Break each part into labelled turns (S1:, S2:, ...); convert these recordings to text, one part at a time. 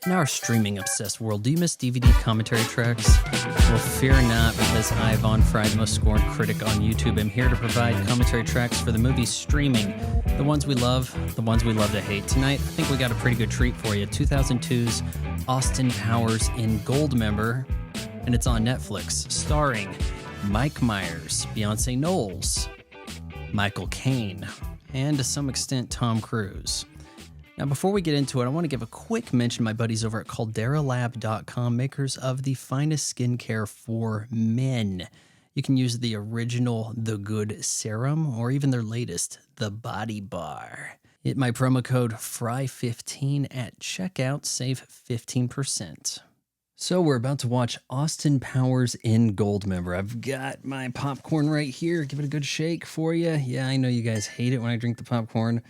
S1: In our streaming-obsessed world, do you miss DVD commentary tracks? Well, fear not, because I, Von Fry, the most scorned critic on YouTube, am here to provide commentary tracks for the movies streaming. The ones we love, the ones we love to hate. Tonight, I think we got a pretty good treat for you. 2002's Austin Powers in Goldmember, and it's on Netflix, starring Mike Myers, Beyoncé Knowles, Michael Caine, and to some extent, Tom Cruise. Now, before we get into it, I want to give a quick mention to my buddies over at CalderaLab.com, makers of the finest skincare for men. You can use the original The Good Serum, or even their latest, The Body Bar. Hit my promo code FRY15 at checkout, save 15%. So we're about to watch Austin Powers in Goldmember. I've got my popcorn right here. Give it a good shake for you. Yeah, I know you guys hate it when I drink the popcorn.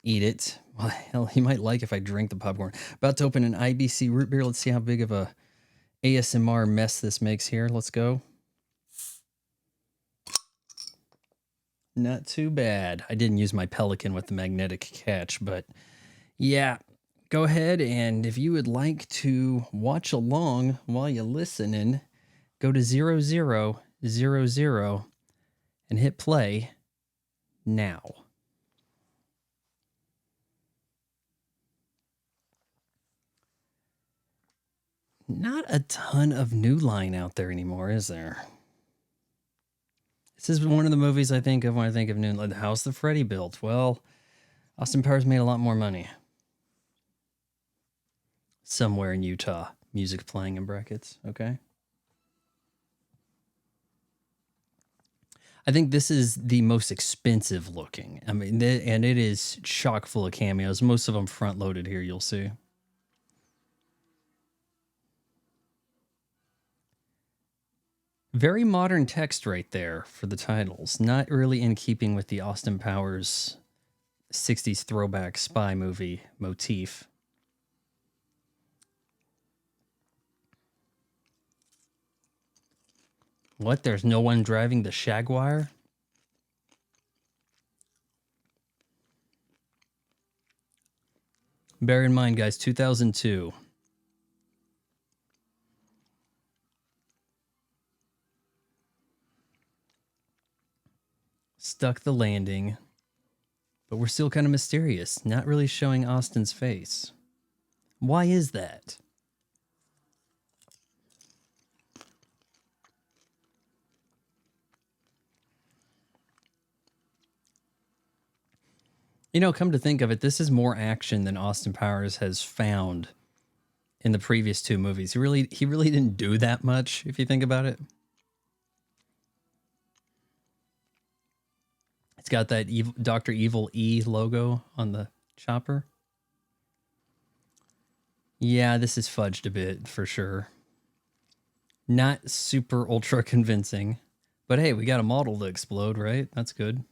S1: Eat it. Well, hell, he might like if I drink the popcorn. About to open an IBC root beer. Let's see how big of a ASMR mess this makes here. Let's go. Not too bad. I didn't use my Pelican with the magnetic catch, but yeah. Go ahead, and if you would like to watch along while you're listening, go to 0000 and hit play now. Not a ton of New Line out there anymore, is there? This is one of the movies I think of when I think of New Line. The house that Freddie built. Well, Austin Powers made a lot more money. Somewhere in Utah. Music playing in brackets, okay? I think this is the most expensive looking. I mean, and it is chock full of cameos. Most of them front-loaded here, you'll see. Very modern text right there for the titles. Not really in keeping with the Austin Powers 60s throwback spy movie motif. What? There's no one driving the Jaguar? Bear in mind, guys, 2002. Stuck the landing, but we're still kind of mysterious, not really showing Austin's face. Why is that? You know, come to think of it, this is more action than Austin Powers has found in the previous two movies. He really didn't do that much, if you think about it. It's got that Dr. Evil E logo on the chopper. Yeah, this is fudged a bit, for sure. Not super ultra convincing. But hey, we got a model to explode, right? That's good.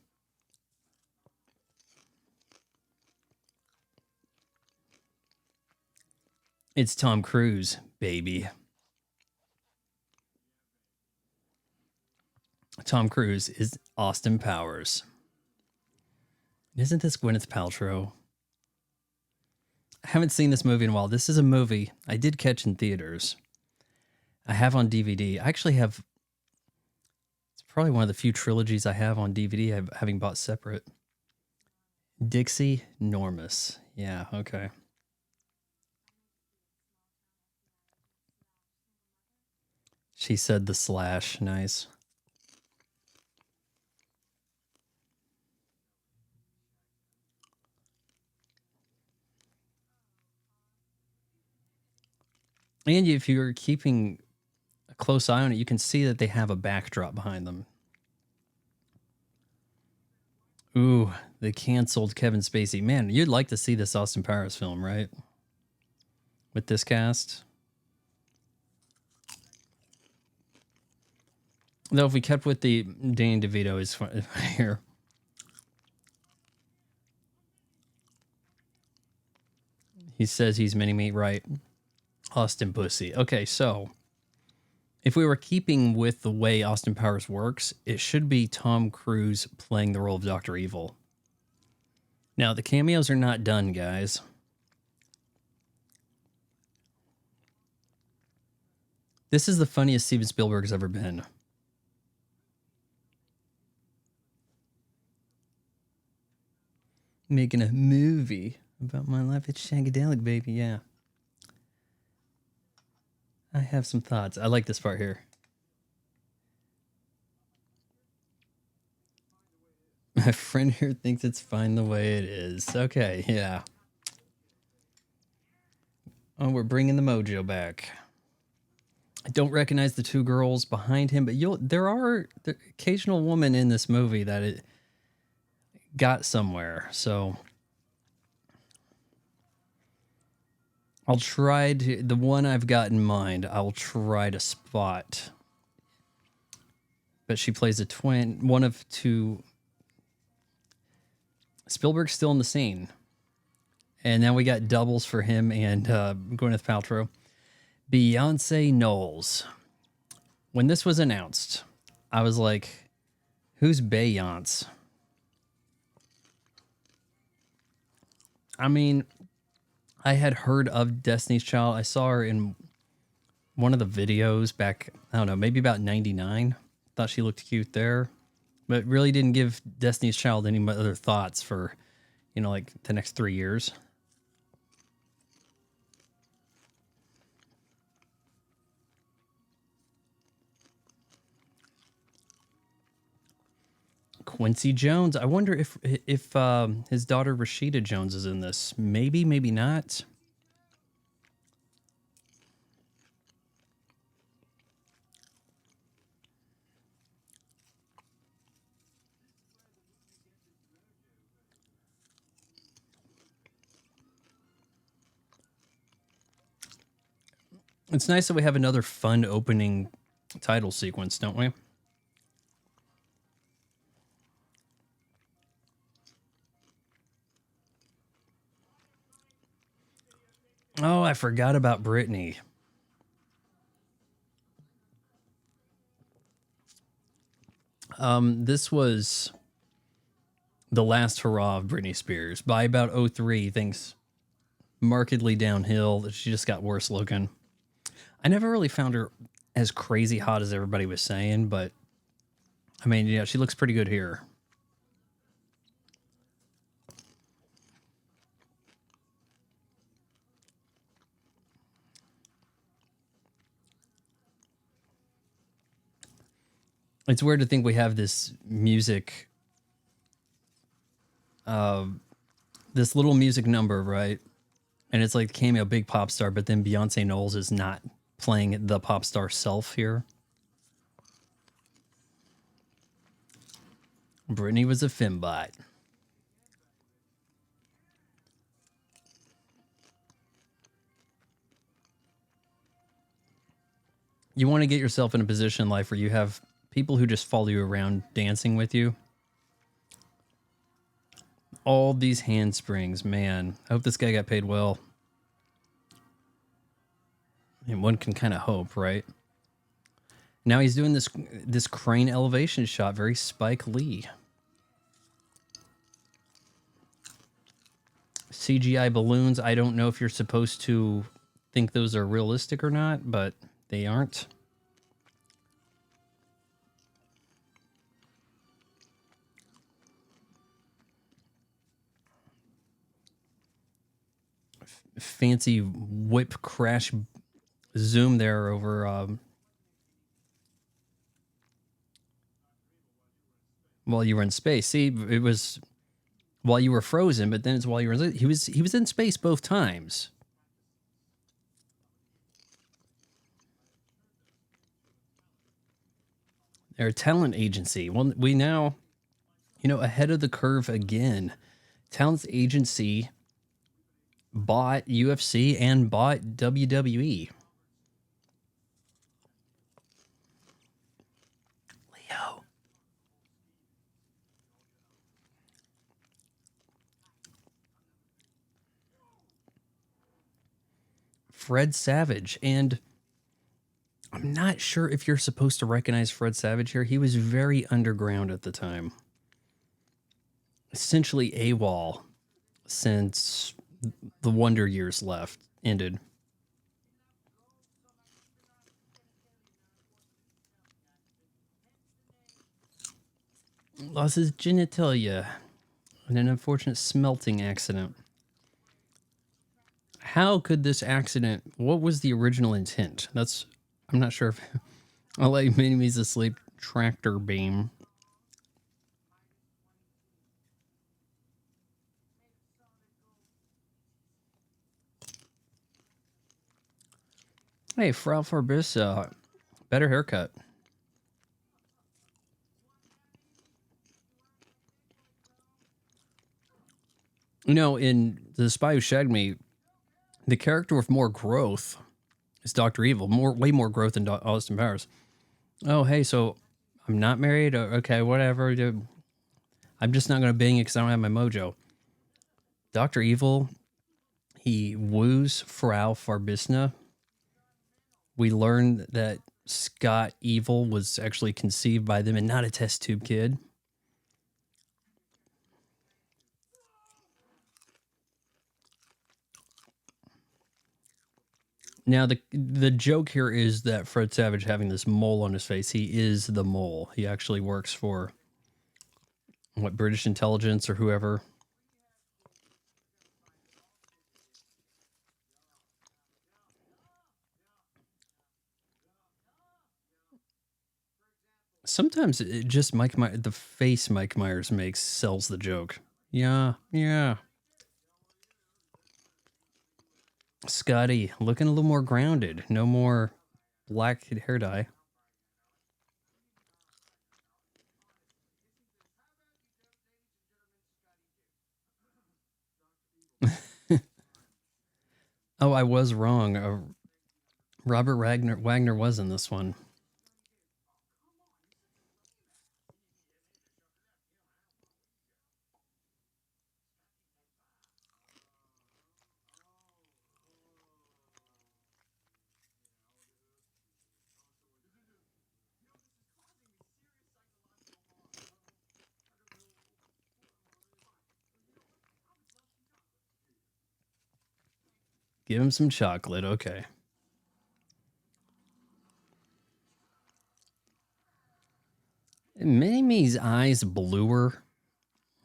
S1: It's Tom Cruise, baby. Tom Cruise is Austin Powers. Isn't this Gwyneth Paltrow? I haven't seen this movie in a while. This is a movie I did catch in theaters. I have on DVD. I actually have... It's probably one of the few trilogies I have on DVD, having bought separate. Dixie Normous. Yeah, okay. She said the slash. Nice. And if you're keeping a close eye on it, you can see that they have a backdrop behind them. Ooh, they canceled Kevin Spacey. Man, you'd like to see this Austin Powers film, right? With this cast. Though if we kept with the Danny DeVito is here. He says he's mini-me, right? Austinpussy. Okay, so if we were keeping with the way Austin Powers works, it should be Tom Cruise playing the role of Dr. Evil. Now, the cameos are not done, guys. This is the funniest Steven Spielberg's ever been. Making a movie about my life at Shagadelic, baby, yeah. I have some thoughts. I like this part here. My friend here thinks it's fine the way it is. Okay, yeah. Oh, we're bringing the mojo back. I don't recognize the two girls behind him, but there are the occasional woman in this movie that it got somewhere. So I'll try to, the one I've got in mind, I'll try to spot. But she plays a twin, one of two. Spielberg's still in the scene. And now we got doubles for him and Gwyneth Paltrow. Beyoncé Knowles. When this was announced, I was like, who's Beyoncé? I mean, I had heard of Destiny's Child. I saw her in one of the videos back, I don't know, maybe about 99. Thought she looked cute there. But really didn't give Destiny's Child any other thoughts for, you know, like the next 3 years. Quincy Jones. I wonder if his daughter Rashida Jones is in this. Maybe, maybe not. It's nice that we have another fun opening title sequence, don't we? Oh, I forgot about Britney. This was the last hurrah of Britney Spears. By about 03, things markedly downhill. She just got worse looking. I never really found her as crazy hot as everybody was saying, but I mean, yeah, she looks pretty good here. It's weird to think we have this music, this little music number, right? And it's like cameo big pop star, but then Beyoncé Knowles is not playing the pop star self here. Britney was a fembot. You want to get yourself in a position in life where you have people who just follow you around dancing with you. All these handsprings, man. I hope this guy got paid well. And one can kind of hope, right? Now he's doing this crane elevation shot, very Spike Lee. CGI balloons. I don't know if you're supposed to think those are realistic or not, but they aren't. Fancy whip crash zoom there over while you were in space. See, it was while you were frozen, but then it's while you were he was in space both times. They're a talent agency. Well, we now, you know, ahead of the curve again. Talent agency bought UFC and bought WWE. Leo. Fred Savage. And I'm not sure if you're supposed to recognize Fred Savage here. He was very underground at the time. Essentially AWOL since the Wonder Years ended. lost his genitalia in an unfortunate smelting accident. How could this accident, what was the original intent? I'm not sure if I'll let Minnie's asleep tractor beam. Hey, Frau Farbissa, better haircut. You know, in The Spy Who Shagged Me, the character with more growth is Dr. Evil. Way more growth than Austin Powers. Oh, hey, so I'm not married? Okay, whatever. Dude. I'm just not going to bang it because I don't have my mojo. Dr. Evil, he woos Frau Farbissina. We learned that Scott Evil was actually conceived by them and not a test tube kid. Now, the joke here is that Fred Savage having this mole on his face, he is the mole. He actually works for, what, British intelligence or whoever. Sometimes it just the face Mike Myers makes sells the joke. Yeah. Scotty, looking a little more grounded. No more black hair dye. Oh, I was wrong. Robert Wagner was in this one. Give him some chocolate. Okay. Mini-Me's eyes bluer.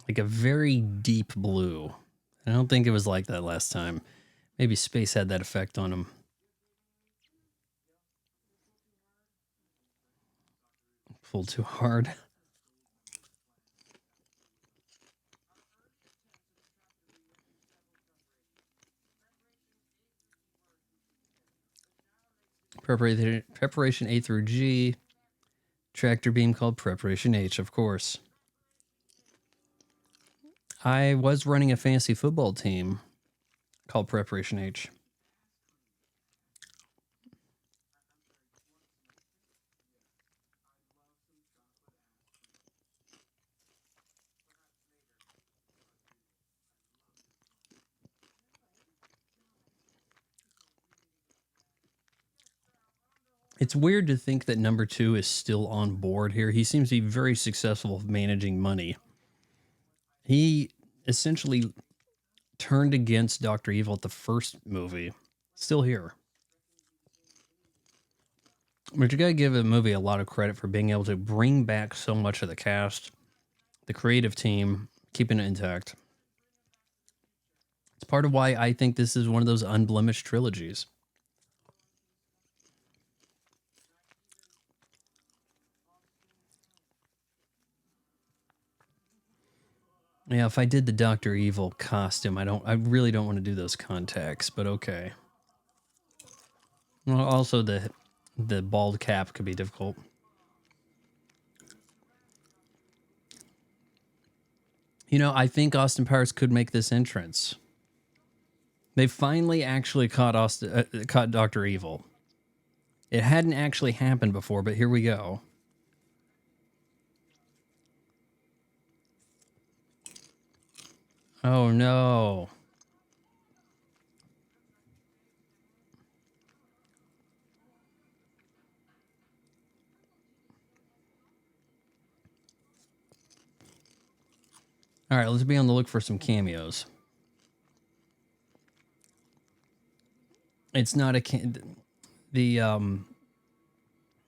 S1: Like a very deep blue. I don't think it was like that last time. Maybe space had that effect on him. Pulled too hard. Preparation A through G. Tractor beam called Preparation H, of course. I was running a fantasy football team called Preparation H. It's weird to think that number 2 is still on board here. He seems to be very successful with managing money. He essentially turned against Dr. Evil at the first movie. Still here. But you gotta give the movie a lot of credit for being able to bring back so much of the cast, the creative team, keeping it intact. It's part of why I think this is one of those unblemished trilogies. Yeah, if I did the Dr. Evil costume, I really don't want to do those contacts, but okay. Well, also the bald cap could be difficult. You know, I think Austin Powers could make this entrance. They finally actually caught Dr. Evil. It hadn't actually happened before, but here we go. Oh no. All right, let's be on the look for some cameos. It's not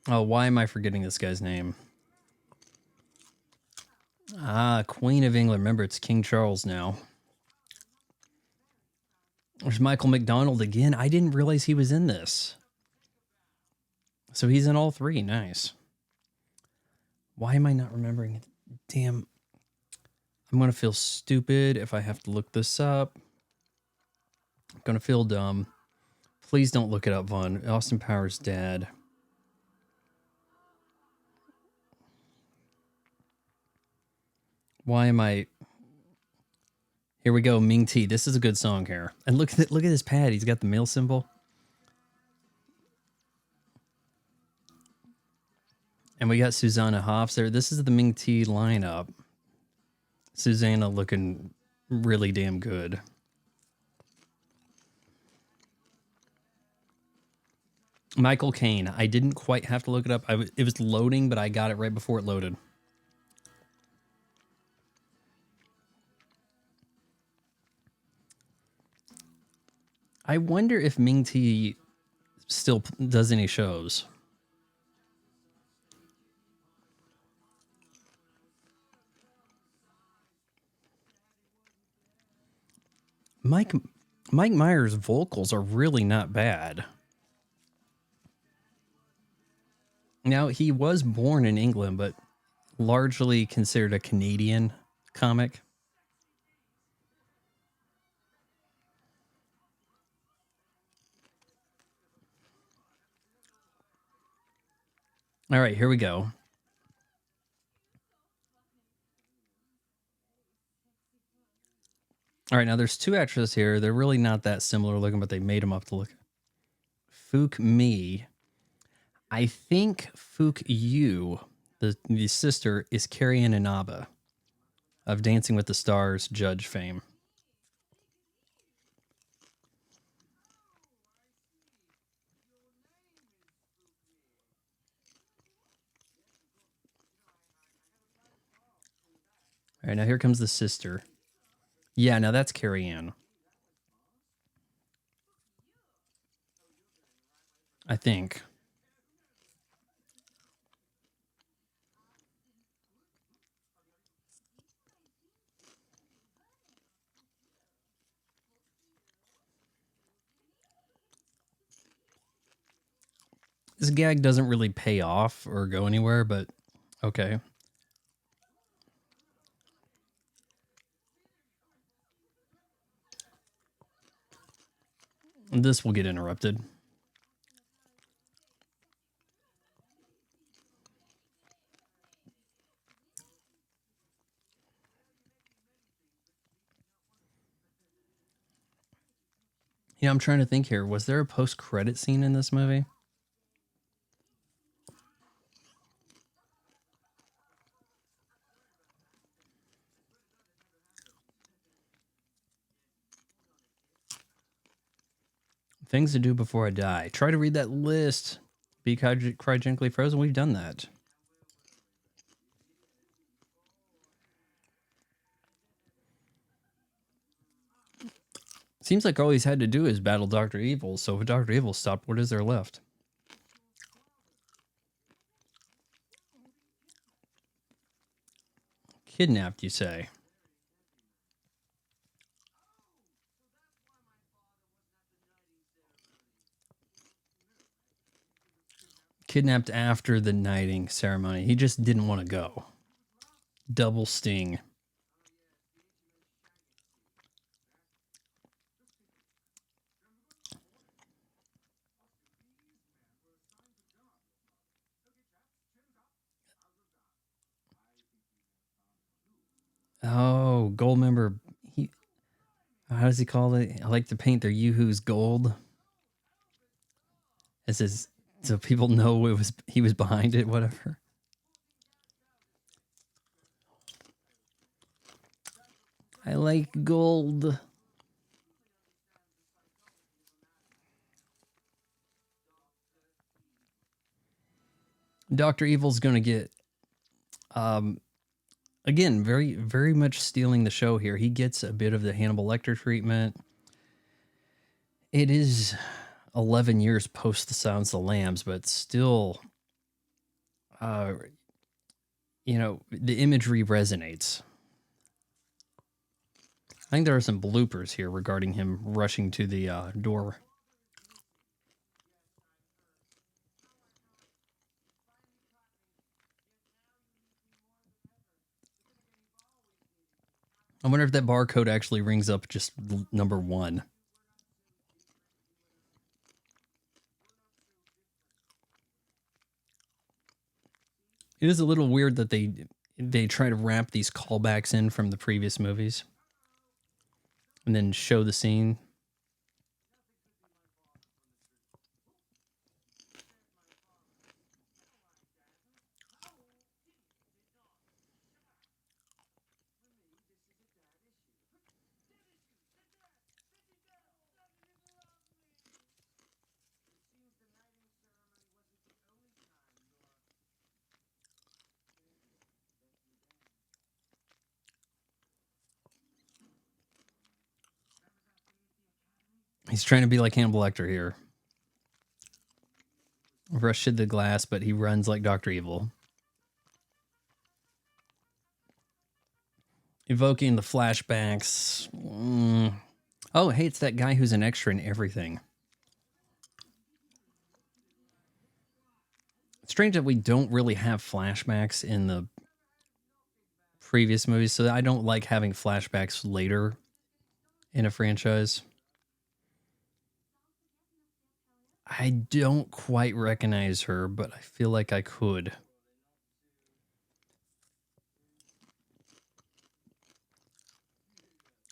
S1: oh, why am I forgetting this guy's name? Ah, Queen of England. Remember, it's King Charles now. There's Michael McDonald again. I didn't realize he was in this. So he's in all three. Nice. Why am I not remembering it? Damn. I'm going to feel stupid if I have to look this up. I'm going to feel dumb. Please don't look it up, Vaughn. Austin Powers' dad. Why am I... Here we go, Ming T. This is a good song here. And look at his pad. He's got the male symbol. And we got Susanna Hoffs there. This is the Ming T lineup. Susanna looking really damn good. Michael Caine. I didn't quite have to look it up. It was loading, but I got it right before it loaded. I wonder if Ming T still does any shows. Mike Myers' vocals are really not bad. Now, he was born in England, but largely considered a Canadian comic. All right, here we go. All right, now there's two actresses here. They're really not that similar looking, but they made them up to look. Fook Mi. I think Fook Yu, the sister, is Carrie Ann Inaba of Dancing with the Stars judge fame. All right, now here comes the sister. Yeah, now that's Carrie Ann. I think. This gag doesn't really pay off or go anywhere, but okay. This will get interrupted. Yeah, I'm trying to think here. Was there a post-credit scene in this movie? Things to do before I die. Try to read that list. Be cryogenically frozen. We've done that. Seems like all he's had to do is battle Dr. Evil. So if Dr. Evil stopped, what is there left? Kidnapped, you say? Kidnapped after the knighting ceremony. He just didn't want to go. Double sting. Oh, Goldmember. How does he call it? I like to paint their yoo-hoos gold. It says so people know he was behind it, whatever. I like gold. Dr. Evil's going to get again, very, very much stealing the show here. He gets a bit of the Hannibal Lecter treatment. It is 11 years post The Silence of the Lambs, but still, the imagery resonates. I think there are some bloopers here regarding him rushing to the door. I wonder if that barcode actually rings up just number 1. It is a little weird that they try to wrap these callbacks in from the previous movies and then show the scene. He's trying to be like Hannibal Lecter here. Rush to the glass, but he runs like Dr. Evil. Evoking the flashbacks. Oh, hey, it's that guy who's an extra in everything. It's strange that we don't really have flashbacks in the previous movies, so I don't like having flashbacks later in a franchise. I don't quite recognize her, but I feel like I could.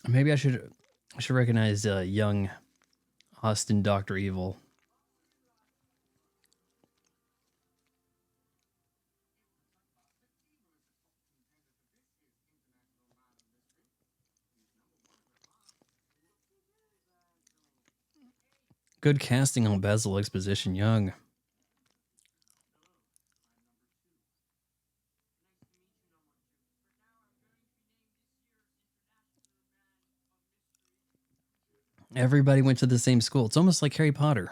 S1: Maybe I should recognize young Austin Dr. Evil. Good casting on Basil Exposition Young. Everybody went to the same school. It's almost like Harry Potter.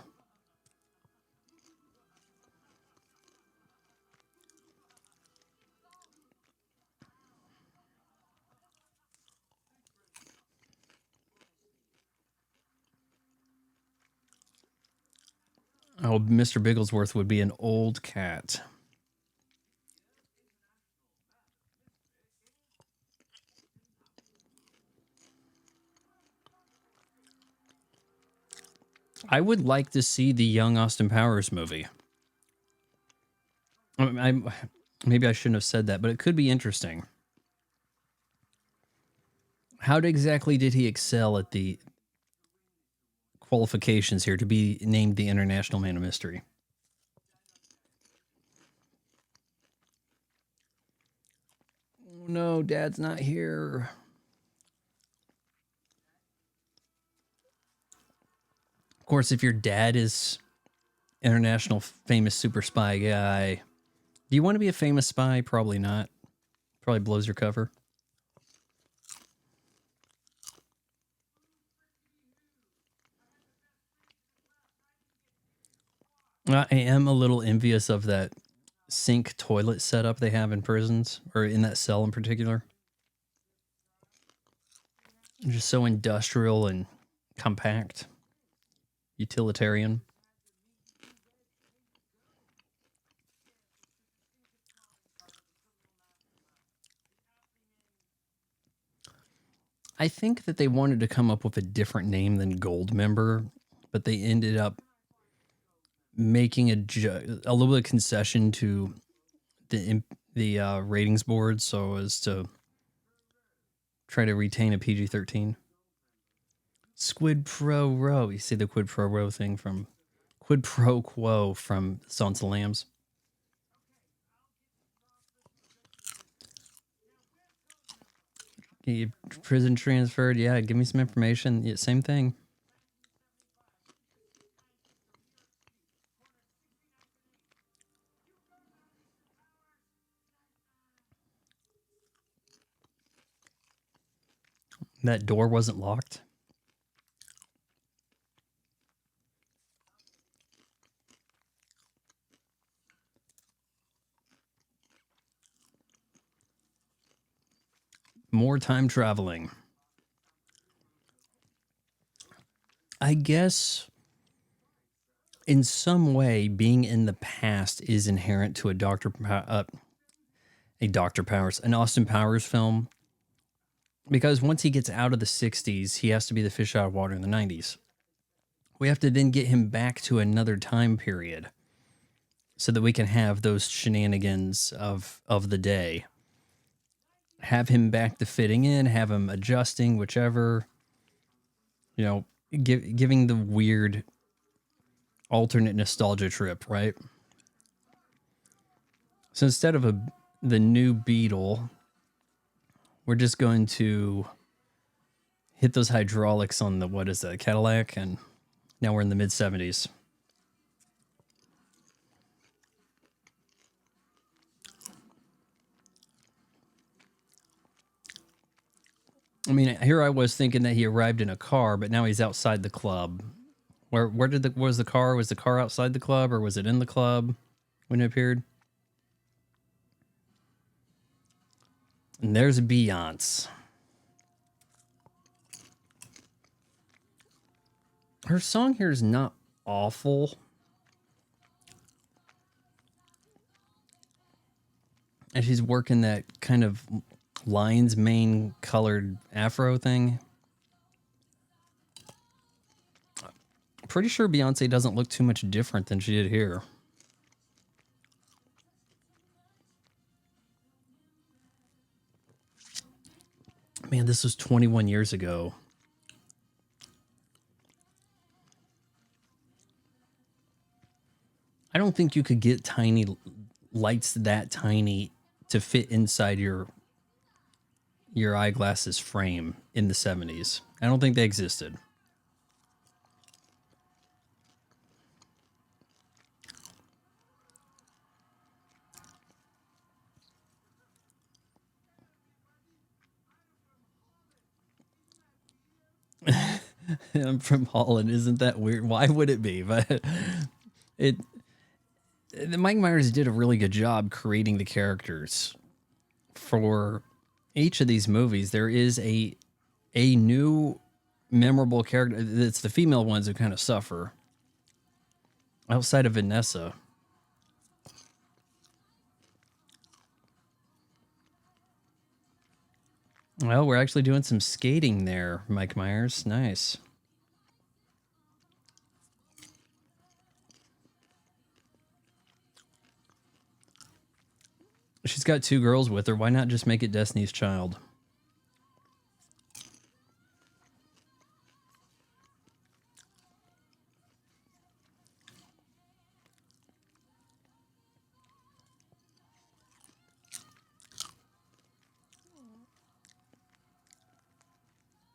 S1: Oh, Mr. Bigglesworth would be an old cat. I would like to see the young Austin Powers movie. Maybe I shouldn't have said that, but it could be interesting. How exactly did he excel at the qualifications here to be named the International Man of Mystery? Oh no, Dad's not here. Of course, if your dad is international famous super spy guy, do you want to be a famous spy? Probably not. Probably blows your cover. I am a little envious of that sink toilet setup they have in prisons, or in that cell in particular. Just so industrial and compact, utilitarian. I think that they wanted to come up with a different name than Goldmember, but they ended up making a little bit of concession to the ratings board so as to try to retain a PG-13. Squid Pro Row. You see the Quid Pro Row thing from Quid Pro Quo from Silence of the Lambs. You prison transferred. Yeah, give me some information. Yeah, same thing. That door wasn't locked. More time traveling. I guess in some way, being in the past is inherent to an Austin Powers film. Because once he gets out of the 60s, he has to be the fish out of water in the 90s. We have to then get him back to another time period so that we can have those shenanigans of the day. Have him back to fitting in, have him adjusting, whichever, giving the weird alternate nostalgia trip, right? So instead of the new Beetle, we're just going to hit those hydraulics on the Cadillac, and now we're in the mid-70s. I mean, here I was thinking that he arrived in a car, but now he's outside the club. Where was the car? Was the car outside the club, or was it in the club when it appeared? And there's Beyonce. Her song here is not awful. And she's working that kind of lion's mane colored afro thing. Pretty sure Beyonce doesn't look too much different than she did here. Man, this was 21 years ago. I don't think you could get tiny lights that tiny to fit inside your eyeglasses frame in the 70s. I don't think they existed. I'm from Holland. Isn't that weird? Why would it be? But Mike Myers did a really good job creating the characters. For each of these movies, there is a new memorable character. It's the female ones who kind of suffer. Outside of Vanessa. Well, we're actually doing some skating there, Mike Myers. Nice. She's got 2 girls with her. Why not just make it Destiny's Child?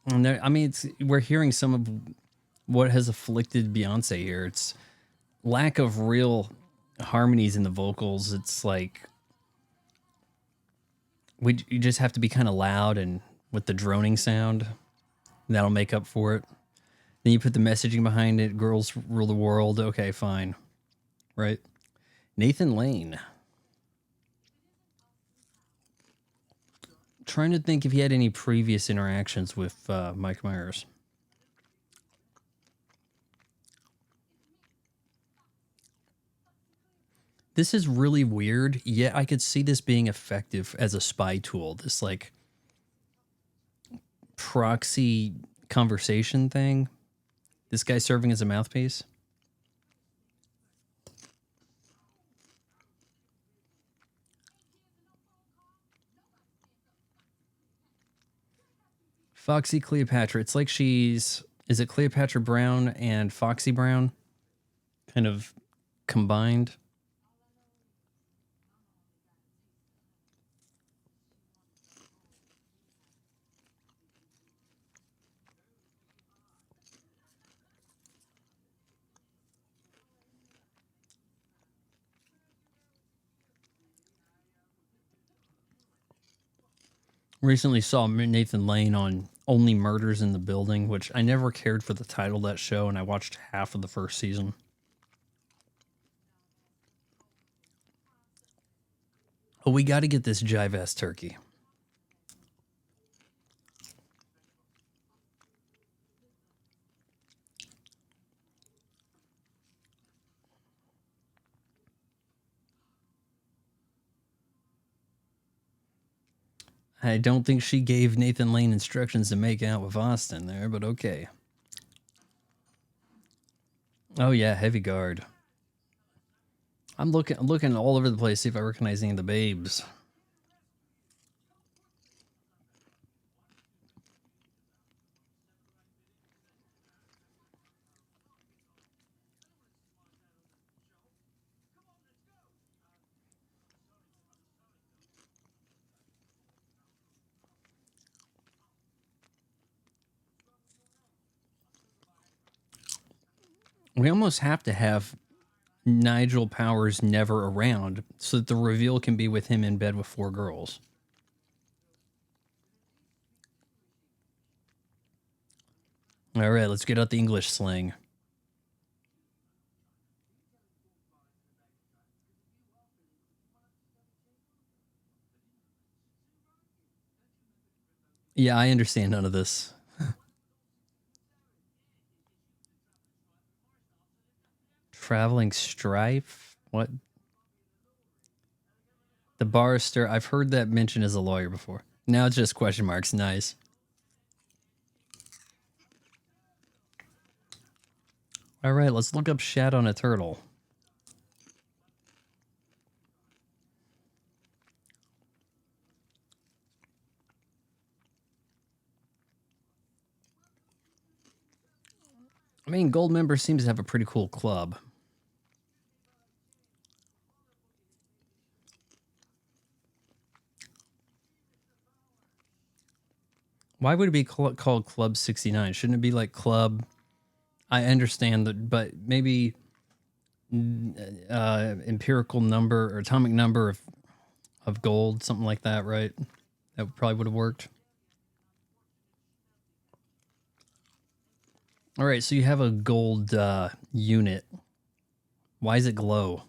S1: And there, I mean, we're hearing some of what has afflicted Beyonce here. It's lack of real harmonies in the vocals. It's like you just have to be kind of loud and with the droning sound. That'll make up for it. Then you put the messaging behind it. Girls rule the world. Okay, fine. Right? Nathan Lane. Trying to think if he had any previous interactions with Mike Myers. This is really weird, yet I could see this being effective as a spy tool. This like proxy conversation thing. This guy serving as a mouthpiece. Foxy Cleopatra. It's like is it Cleopatra Brown and Foxy Brown? Kind of combined. Recently saw Nathan Lane on Only Murders in the Building, which I never cared for the title of that show, and I watched half of the first season. Oh, we got to get this jive-ass turkey. I don't think she gave Nathan Lane instructions to make out with Austin there, but okay. Oh yeah, heavy guard. I'm looking all over the place, see if I recognize any of the babes. We almost have to have Nigel Powers never around so that the reveal can be with him in bed with 4 girls. All right, let's get out the English slang. Yeah, I understand none of this. Traveling strife? What? The barrister. I've heard that mentioned as a lawyer before. Now it's just question marks. Nice. All right, let's look up shat on a turtle. I mean, Goldmember seems to have a pretty cool club. Why would it be called Club 69? Shouldn't it be like Club? I understand that, but maybe empirical number or atomic number of gold, something like that, right? That probably would have worked. All right, so you have a gold unit. Why does it glow?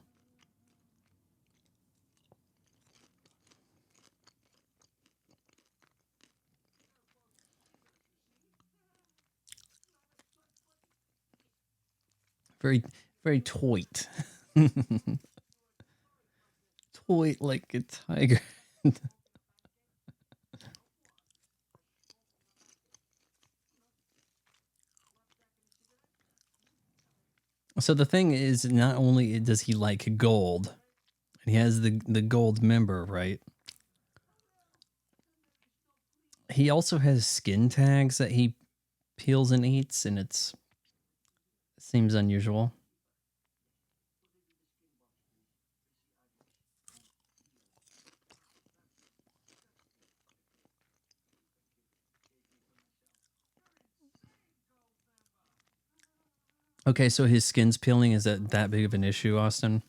S1: Very, very toit. Toit like a tiger. So the thing is, not only does he like gold, and he has the gold member, right? He also has skin tags that he peels and eats, and it seems unusual. Okay, so his skin's peeling. Is that big of an issue, Austin?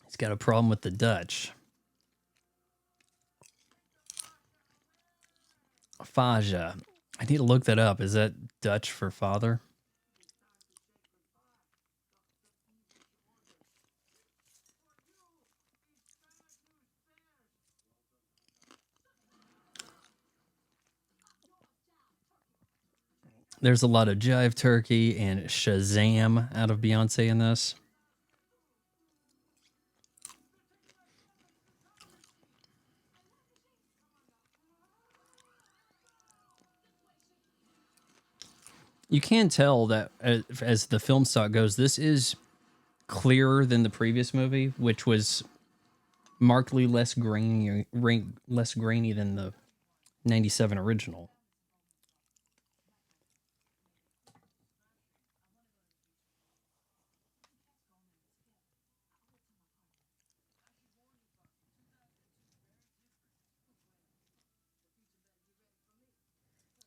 S1: He's got a problem with the Dutch. Faja. I need to look that up. Is that Dutch for father? There's a lot of Jive Turkey and Shazam out of Beyonce in this. You can tell that as the film stock goes, this is clearer than the previous movie, which was markedly less grainy than the 97 original.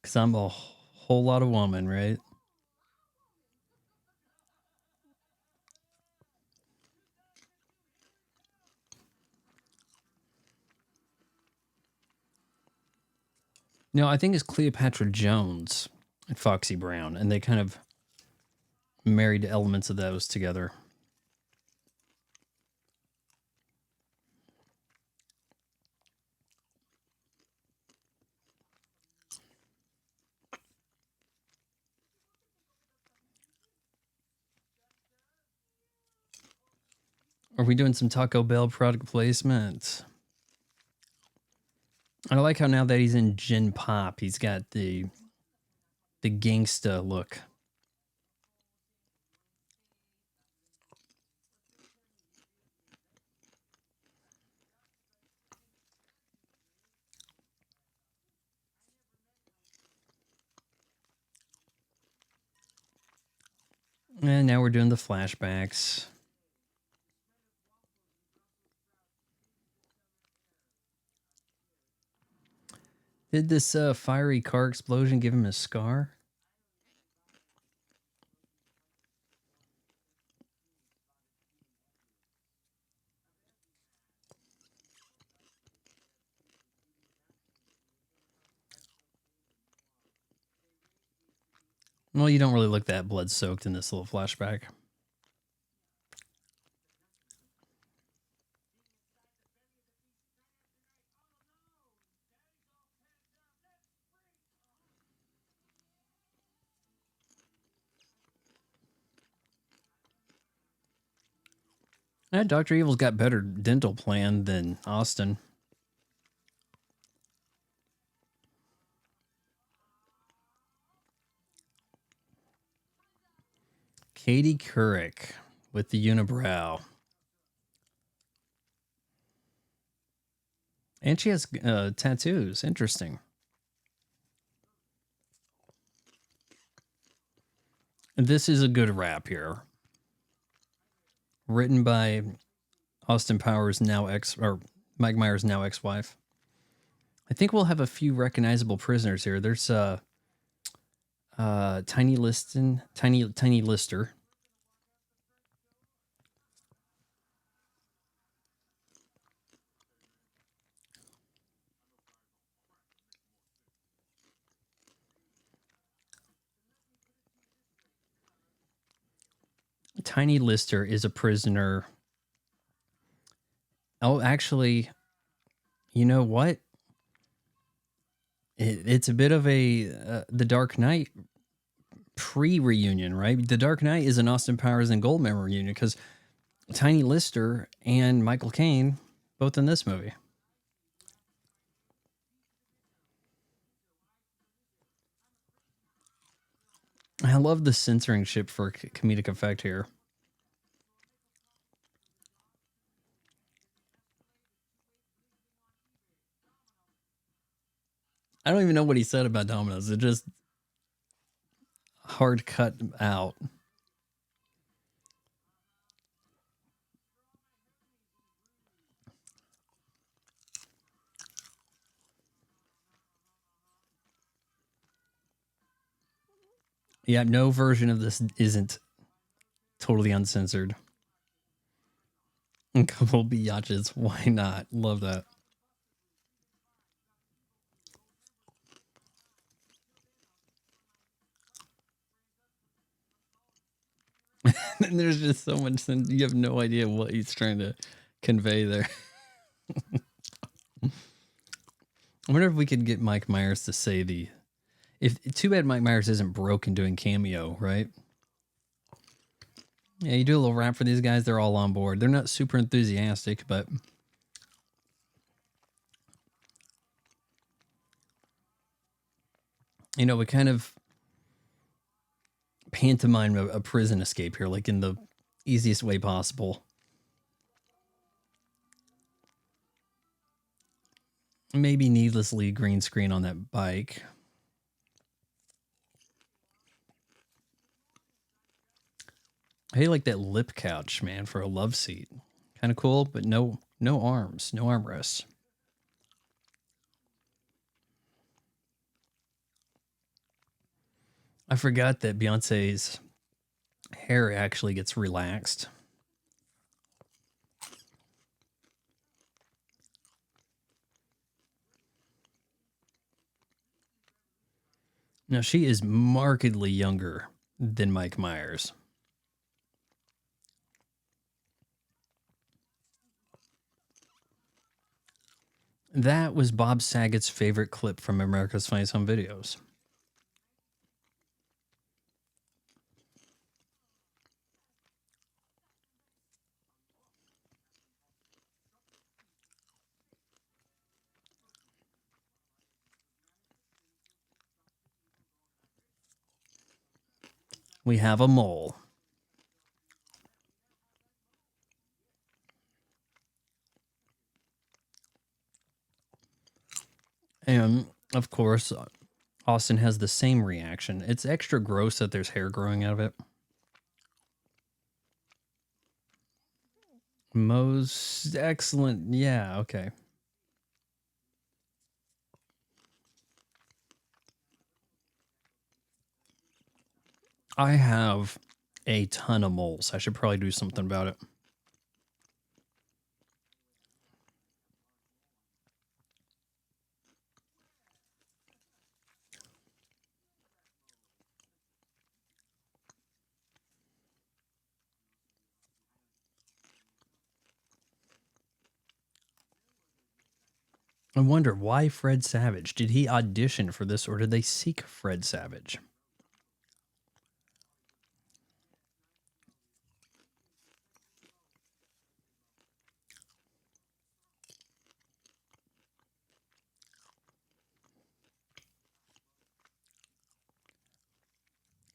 S1: Because I'm a whole lot of woman, right? No, I think it's Cleopatra Jones and Foxy Brown, and they kind of married elements of those together. Are we doing some Taco Bell product placement? I like how now that he's in Gin Pop, he's got the gangsta look. And now we're doing the flashbacks. Did this fiery car explosion give him a scar? Well, you don't really look that blood-soaked in this little flashback. Dr. Evil's got better dental plan than Austin. Katie Couric with the unibrow. And she has tattoos. Interesting. This is a good rap here. Written by Austin Powers' Mike Myers' now ex-wife. I think we'll have a few recognizable prisoners here. There's Tiny Lister. Tiny Lister is a prisoner. Oh, actually, you know what? It's a bit of a The Dark Knight pre-reunion, right? The Dark Knight is an Austin Powers and Goldmember reunion because Tiny Lister and Michael Caine both in this movie. I love the censoring ship for comedic effect here. I don't even know what he said about Domino's. It just hard cut out. Yeah, no version of this isn't totally uncensored. A couple biatches. Why not? Love that. And there's just so much, you have no idea what he's trying to convey there. I wonder if we could get Mike Myers to say too bad Mike Myers isn't broken doing cameo, right? Yeah, you do a little rap for these guys, they're all on board. They're not super enthusiastic, but you know, we kind of pantomime a prison escape here, like in the easiest way possible. Maybe needlessly green screen on that bike. Hey, like that lip couch, man, for a love seat. Kind of cool, but no arms, no armrests. I forgot that Beyonce's hair actually gets relaxed. Now, she is markedly younger than Mike Myers. That was Bob Saget's favorite clip from America's Funniest Home Videos. we have a mole. And, of course, Austin has the same reaction. It's extra gross that there's hair growing out of it. Most excellent. Yeah, okay. I have a ton of moles. I should probably do something about it. I wonder, why Fred Savage? Did he audition for this, or did they seek Fred Savage?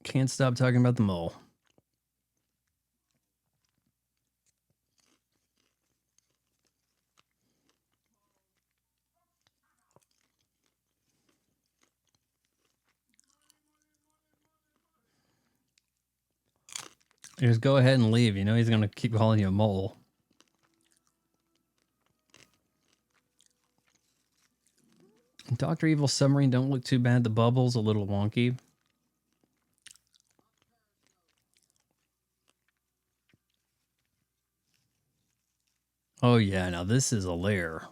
S1: Can't stop talking about the mole. Just go ahead and leave. You know he's going to keep calling you a mole. Dr. Evil submarine don't look too bad. The bubble's a little wonky. Oh, yeah. Now, this is a lair.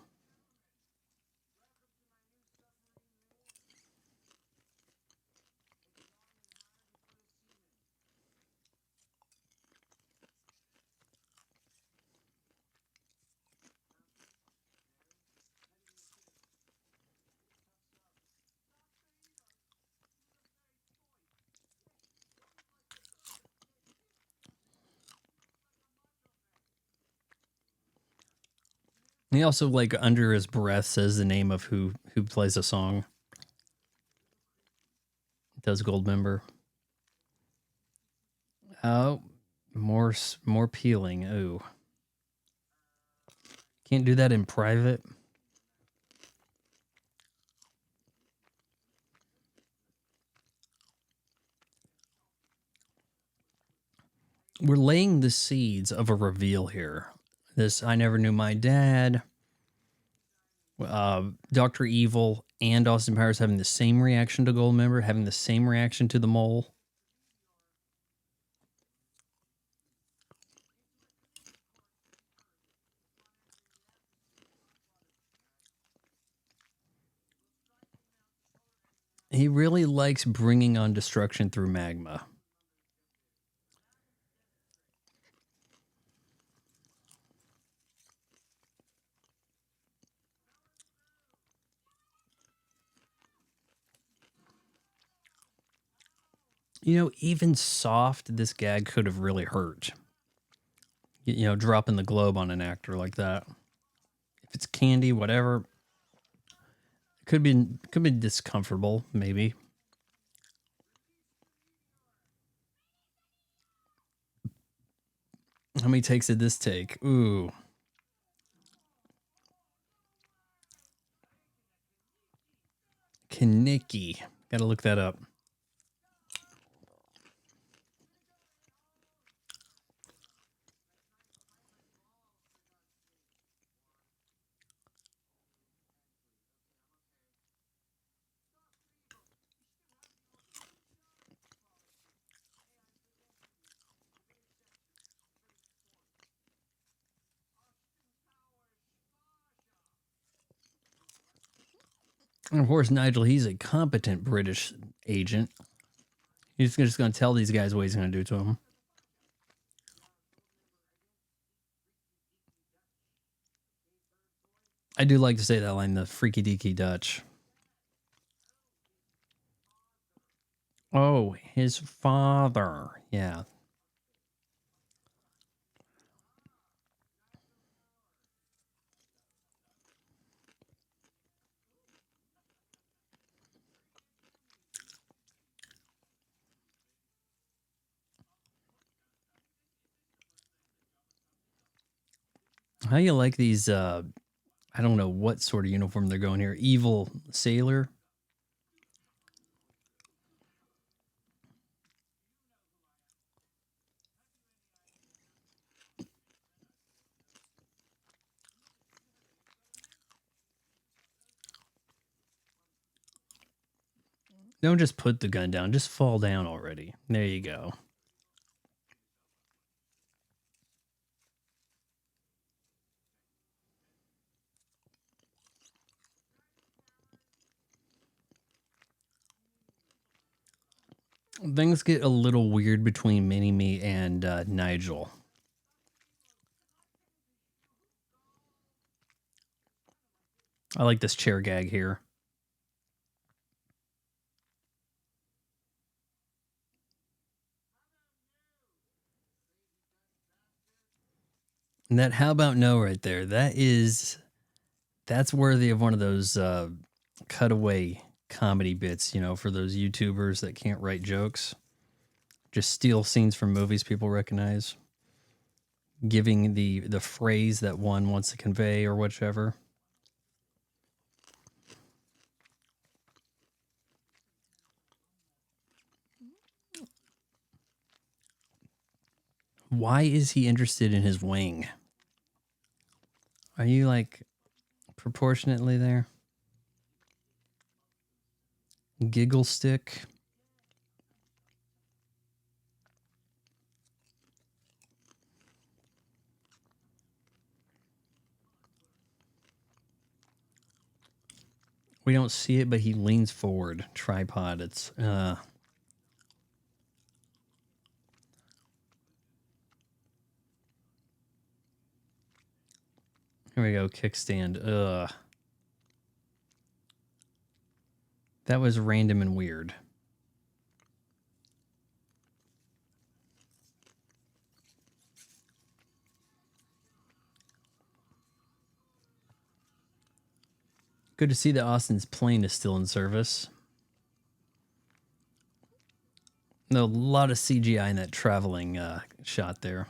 S1: He also, like, under his breath says the name of who plays a song. Does Goldmember. Oh, more peeling. Ooh. Can't do that in private. We're laying the seeds of a reveal here. This I never knew my dad. Dr. Evil and Austin Powers having the same reaction to Goldmember, having the same reaction to the mole. He really likes bringing on destruction through magma. You know, even soft, this gag could have really hurt. You know, dropping the globe on an actor like that. If it's candy, whatever, could be discomfortable, maybe. How many takes did this take? Ooh. Kanicki. Gotta look that up. And of course, Nigel, he's a competent British agent. He's just going to tell these guys what he's going to do to them. I do like to say that line, the freaky deaky Dutch. Oh, his father. Yeah. How you like these, I don't know what sort of uniform they're going here. Evil sailor. Don't just put the gun down. Just fall down already. There you go. Things get a little weird between Mini-Me and Nigel. I like this chair gag here. And that "how about no" right there, that's worthy of one of those cutaway comedy bits, you know, for those YouTubers that can't write jokes. Just steal scenes from movies people recognize, giving the phrase that one wants to convey or whichever. Why is he interested in his wing? Are you like proportionately there? Giggle stick. We don't see it, but he leans forward. Tripod. It's Here we go. Kickstand. That was random and weird. Good to see that Austin's plane is still in service. No, a lot of CGI in that traveling shot there.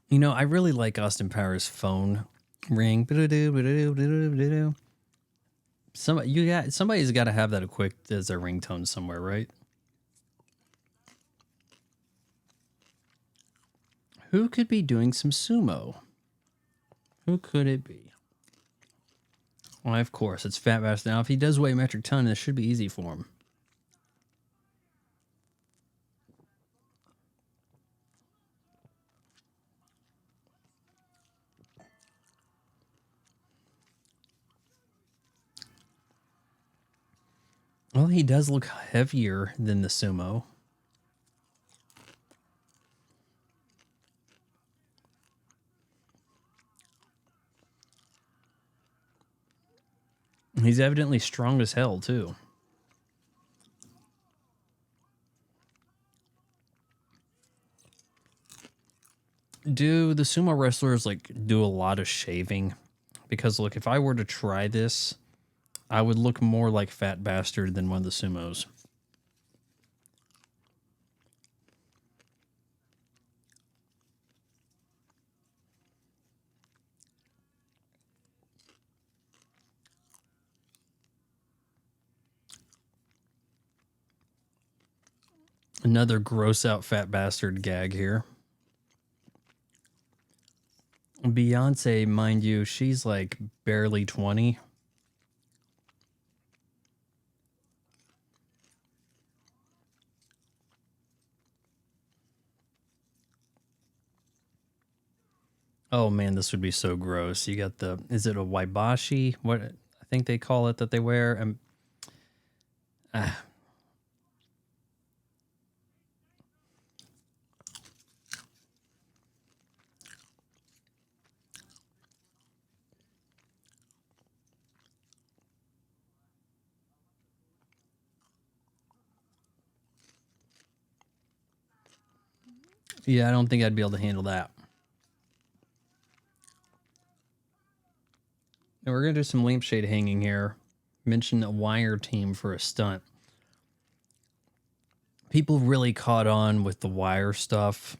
S1: You know, I really like Austin Powers' phone ring. Somebody's got to have that equipped as their ringtone somewhere, right? Who could be doing some sumo? Who could it be? Why, of course, it's Fat Bastard. Now, if he does weigh a metric ton, this should be easy for him. Well, he does look heavier than the sumo. He's evidently strong as hell, too. Do the sumo wrestlers, like, do a lot of shaving? Because, look, if I were to try this, I would look more like Fat Bastard than one of the sumos. Another gross out Fat Bastard gag here. Beyonce, mind you, she's like barely 20. Oh man, this would be so gross. You got is it a waibashi? What I think they call it that they wear. Yeah, I don't think I'd be able to handle that. Now we're gonna do some lampshade hanging here. Mention a wire team for a stunt. People really caught on with the wire stuff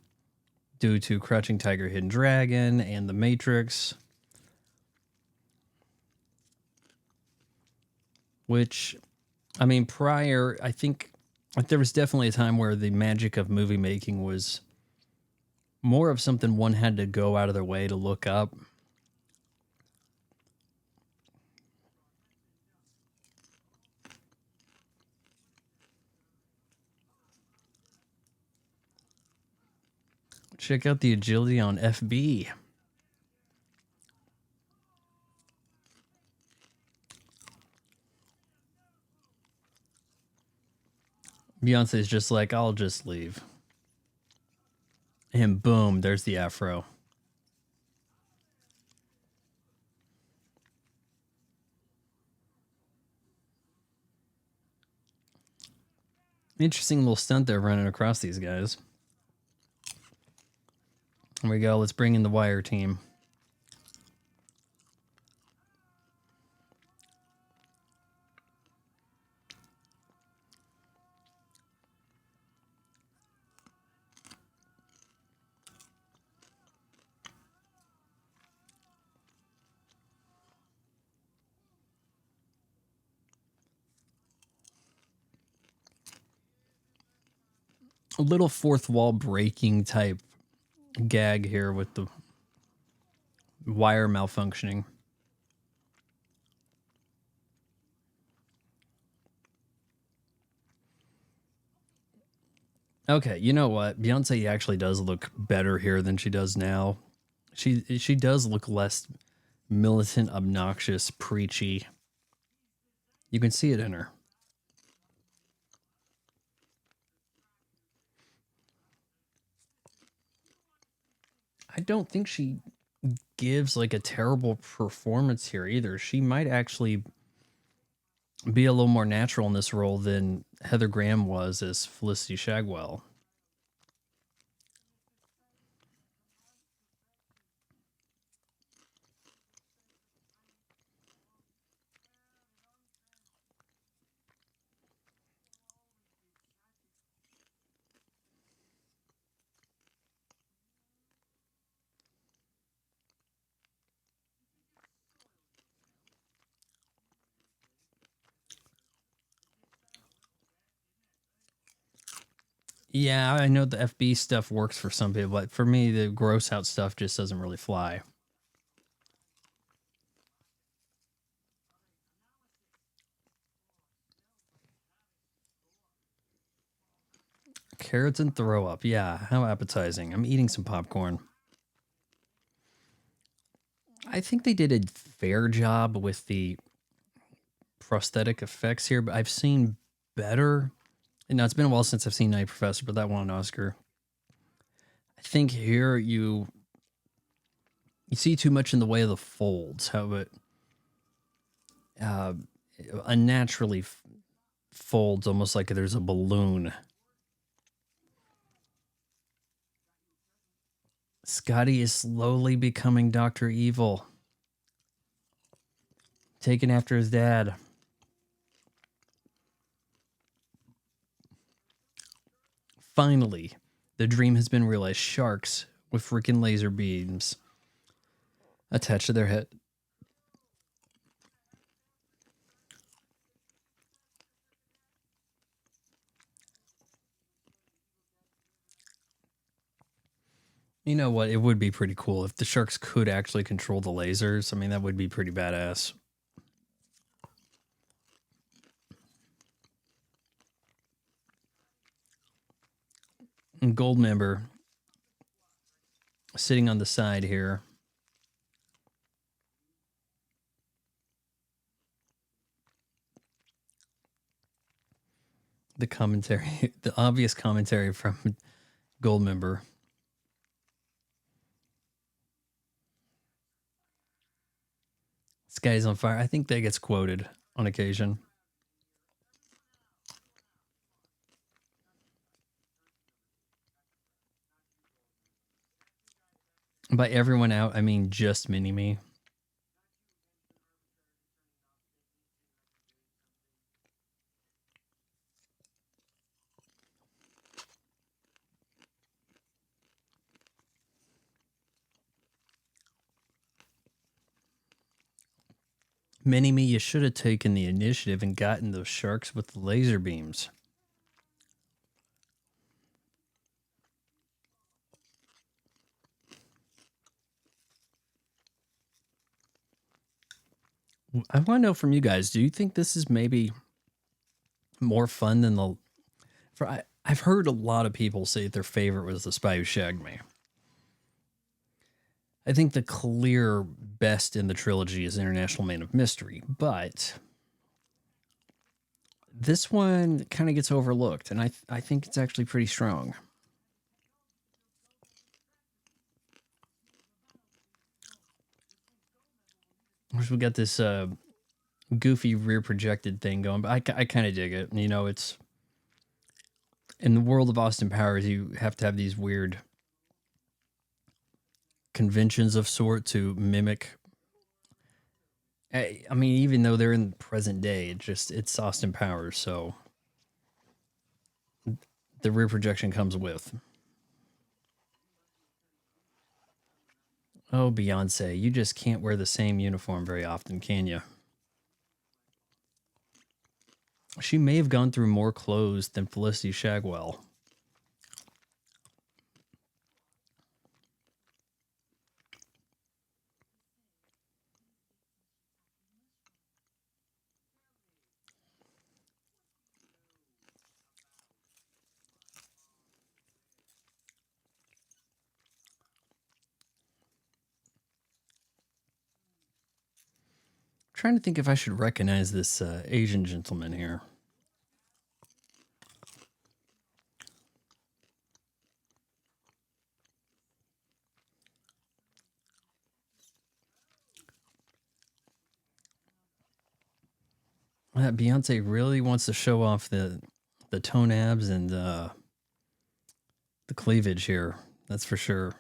S1: due to Crouching Tiger, Hidden Dragon, and The Matrix. Which, I mean, prior, I think there was definitely a time where the magic of movie making was more of something one had to go out of their way to look up. Check out the agility on FB. Beyonce's just like, I'll just leave. And boom, there's the afro. Interesting little stunt there running across these guys. Here we go. Let's bring in the wire team. A little fourth wall breaking type gag here with the wire malfunctioning. Okay, you know what? Beyonce actually does look better here than she does now. She does look less militant, obnoxious, preachy. You can see it in her. I don't think she gives like a terrible performance here either. She might actually be a little more natural in this role than Heather Graham was as Felicity Shagwell. Yeah, I know the FB stuff works for some people, but for me, the gross out stuff just doesn't really fly. Carrots and throw up. Yeah, how appetizing. I'm eating some popcorn. I think they did a fair job with the prosthetic effects here, but I've seen better. And now it's been a while since I've seen Night Professor, but that won an Oscar. I think here you see too much in the way of the folds, how it unnaturally folds almost like there's a balloon. Scotty is slowly becoming Dr. Evil, taken after his dad. Finally, the dream has been realized. Sharks with freaking laser beams attached to their head. You know what? It would be pretty cool if the sharks could actually control the lasers. I mean, that would be pretty badass. And Goldmember sitting on the side here. The commentary, the obvious commentary from Goldmember. This guy's on fire. I think that gets quoted on occasion. By everyone out, I mean just Mini-Me. Mini-Me, you should have taken the initiative and gotten those sharks with the laser beams. I want to know from you guys, do you think this is maybe more fun than the... I've heard a lot of people say their favorite was The Spy Who Shagged Me. I think the clear best in the trilogy is International Man of Mystery, but this one kind of gets overlooked, and I think it's actually pretty strong. Of course, we got this goofy rear projected thing going, but I kind of dig it. You know, it's in the world of Austin Powers, you have to have these weird conventions of sort to mimic. I mean, even though they're in the present day, it's Austin Powers, so the rear projection comes with. Oh, Beyonce, you just can't wear the same uniform very often, can you? She may have gone through more clothes than Felicity Shagwell. Trying to think if I should recognize this Asian gentleman here. Beyonce really wants to show off the tone abs and the cleavage here. That's for sure.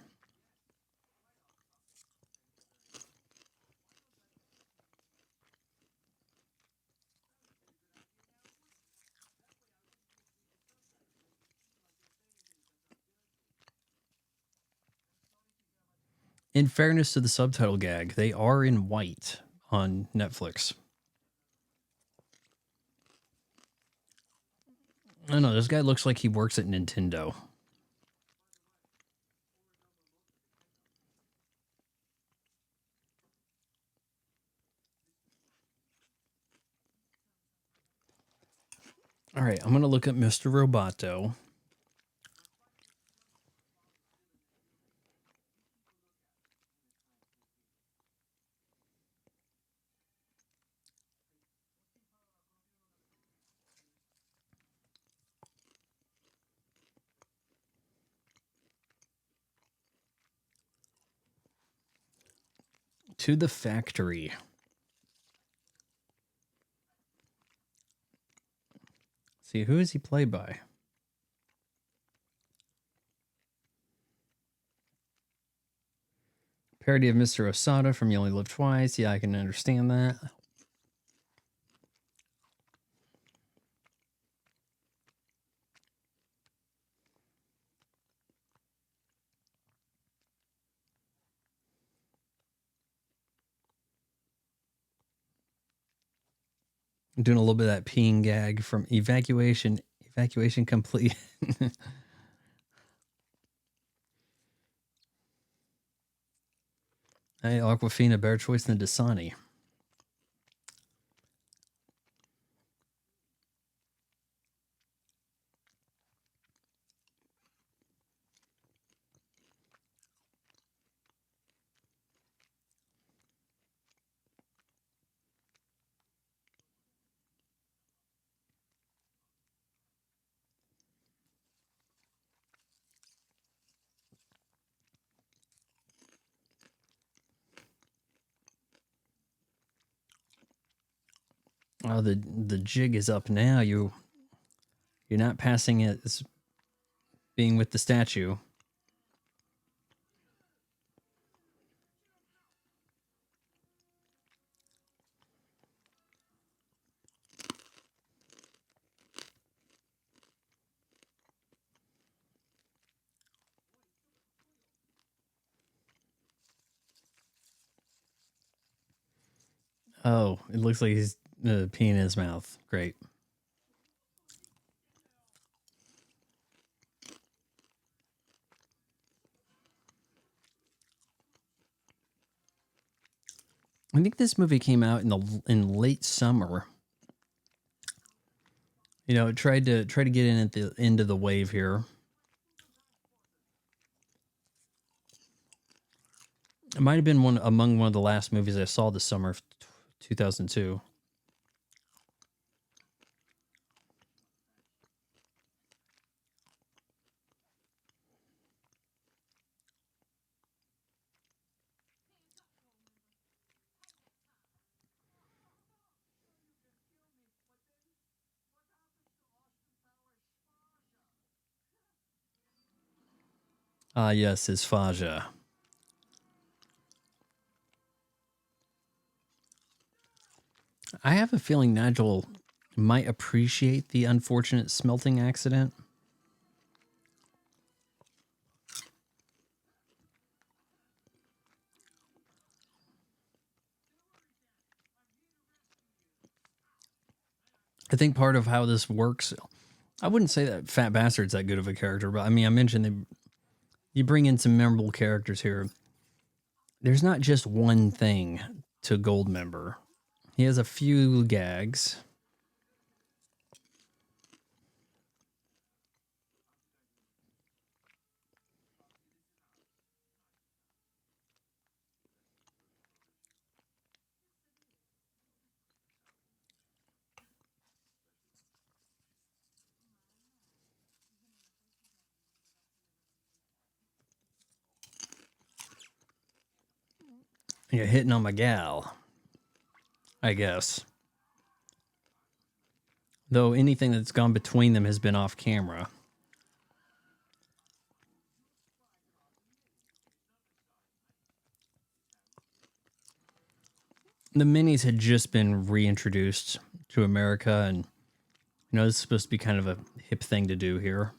S1: In fairness to the subtitle gag, they are in white on Netflix. I don't know, this guy looks like he works at Nintendo. All right, I'm going to look at Mr. Roboto. To the Factory. See, who is he played by? Parody of Mr. Osada from You Only Live Twice. Yeah, I can understand that. I'm doing a little bit of that peeing gag from Evacuation Complete. Hey, Aquafina, better choice than Dasani. Oh, the jig is up now. You're not passing it as being with the statue. Oh, it looks like he's peeing in his mouth. Great. I think this movie came out in late summer. You know, it tried to get in at the end of the wave here. It might have been one of the last movies I saw this summer of 2002. Ah, yes, his Faja. I have a feeling Nigel might appreciate the unfortunate smelting accident. I think part of how this works, I wouldn't say that Fat Bastard's that good of a character, but I mean, I mentioned you bring in some memorable characters here. There's not just one thing to Goldmember. He has a few gags. You're hitting on my gal, I guess. Though anything that's gone between them has been off camera. The minis had just been reintroduced to America, and you know, this is supposed to be kind of a hip thing to do here.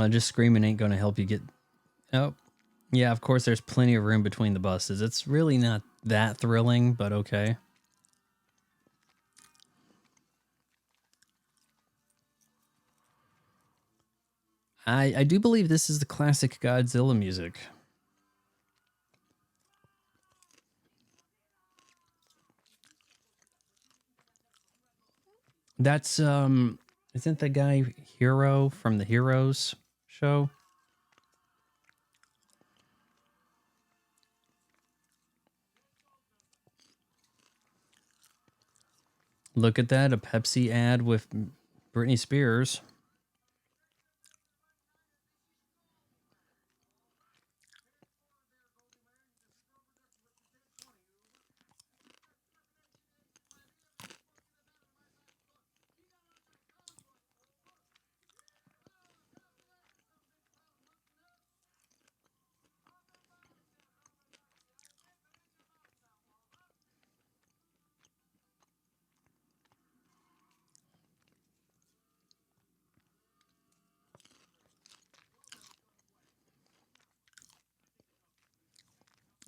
S1: Just screaming ain't going to help you get... Oh, yeah, of course there's plenty of room between the buses. It's really not that thrilling, but okay. I do believe this is the classic Godzilla music. That's, isn't the guy Hero from the Heroes show? Look at that, a Pepsi ad with Britney Spears.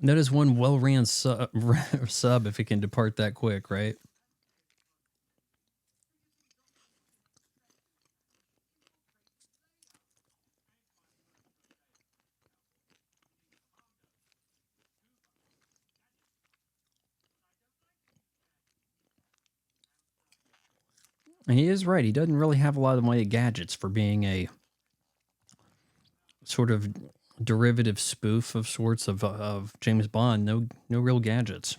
S1: That is one well-ran sub if it can depart that quick, right? And he is right. He doesn't really have a lot of way of gadgets for being a sort of derivative spoof of sorts of James Bond. No real gadgets.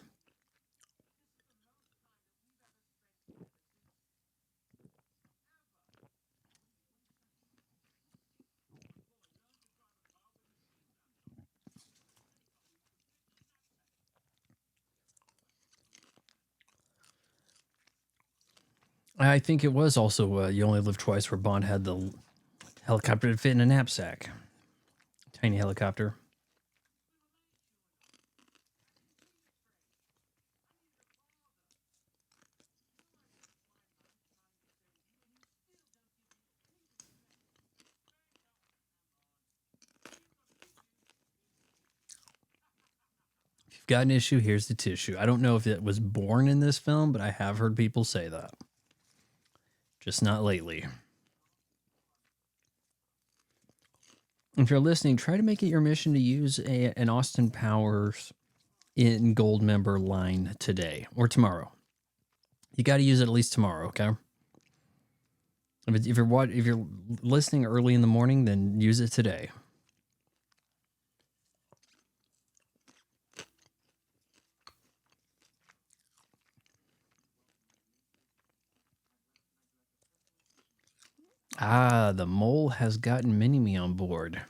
S1: I think it was also You Only Live Twice, where Bond had the helicopter to fit in a knapsack. Tiny helicopter. If you've got an issue, here's the tissue. I don't know if it was born in this film, but I have heard people say that. Just not lately. If you're listening, try to make it your mission to use an Austin Powers in Goldmember line today or tomorrow. You got to use it at least tomorrow, okay? If you're listening early in the morning, then use it today. Ah, the mole has gotten Mini-Me on board.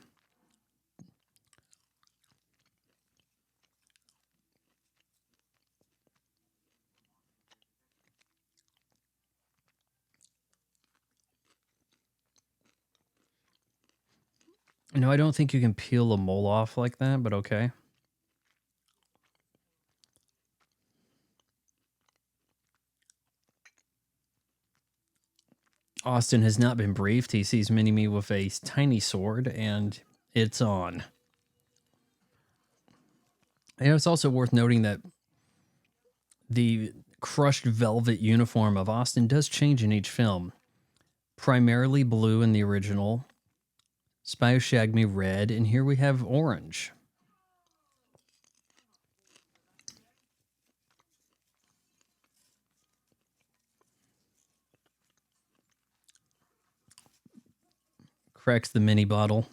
S1: No, I don't think you can peel a mole off like that, but okay. Austin has not been briefed. He sees Mini-Me with a tiny sword, and it's on. And it's also worth noting that the crushed velvet uniform of Austin does change in each film. Primarily blue in the original, Spy Who Shagged Me red, and here we have orange. Cracks the mini bottle.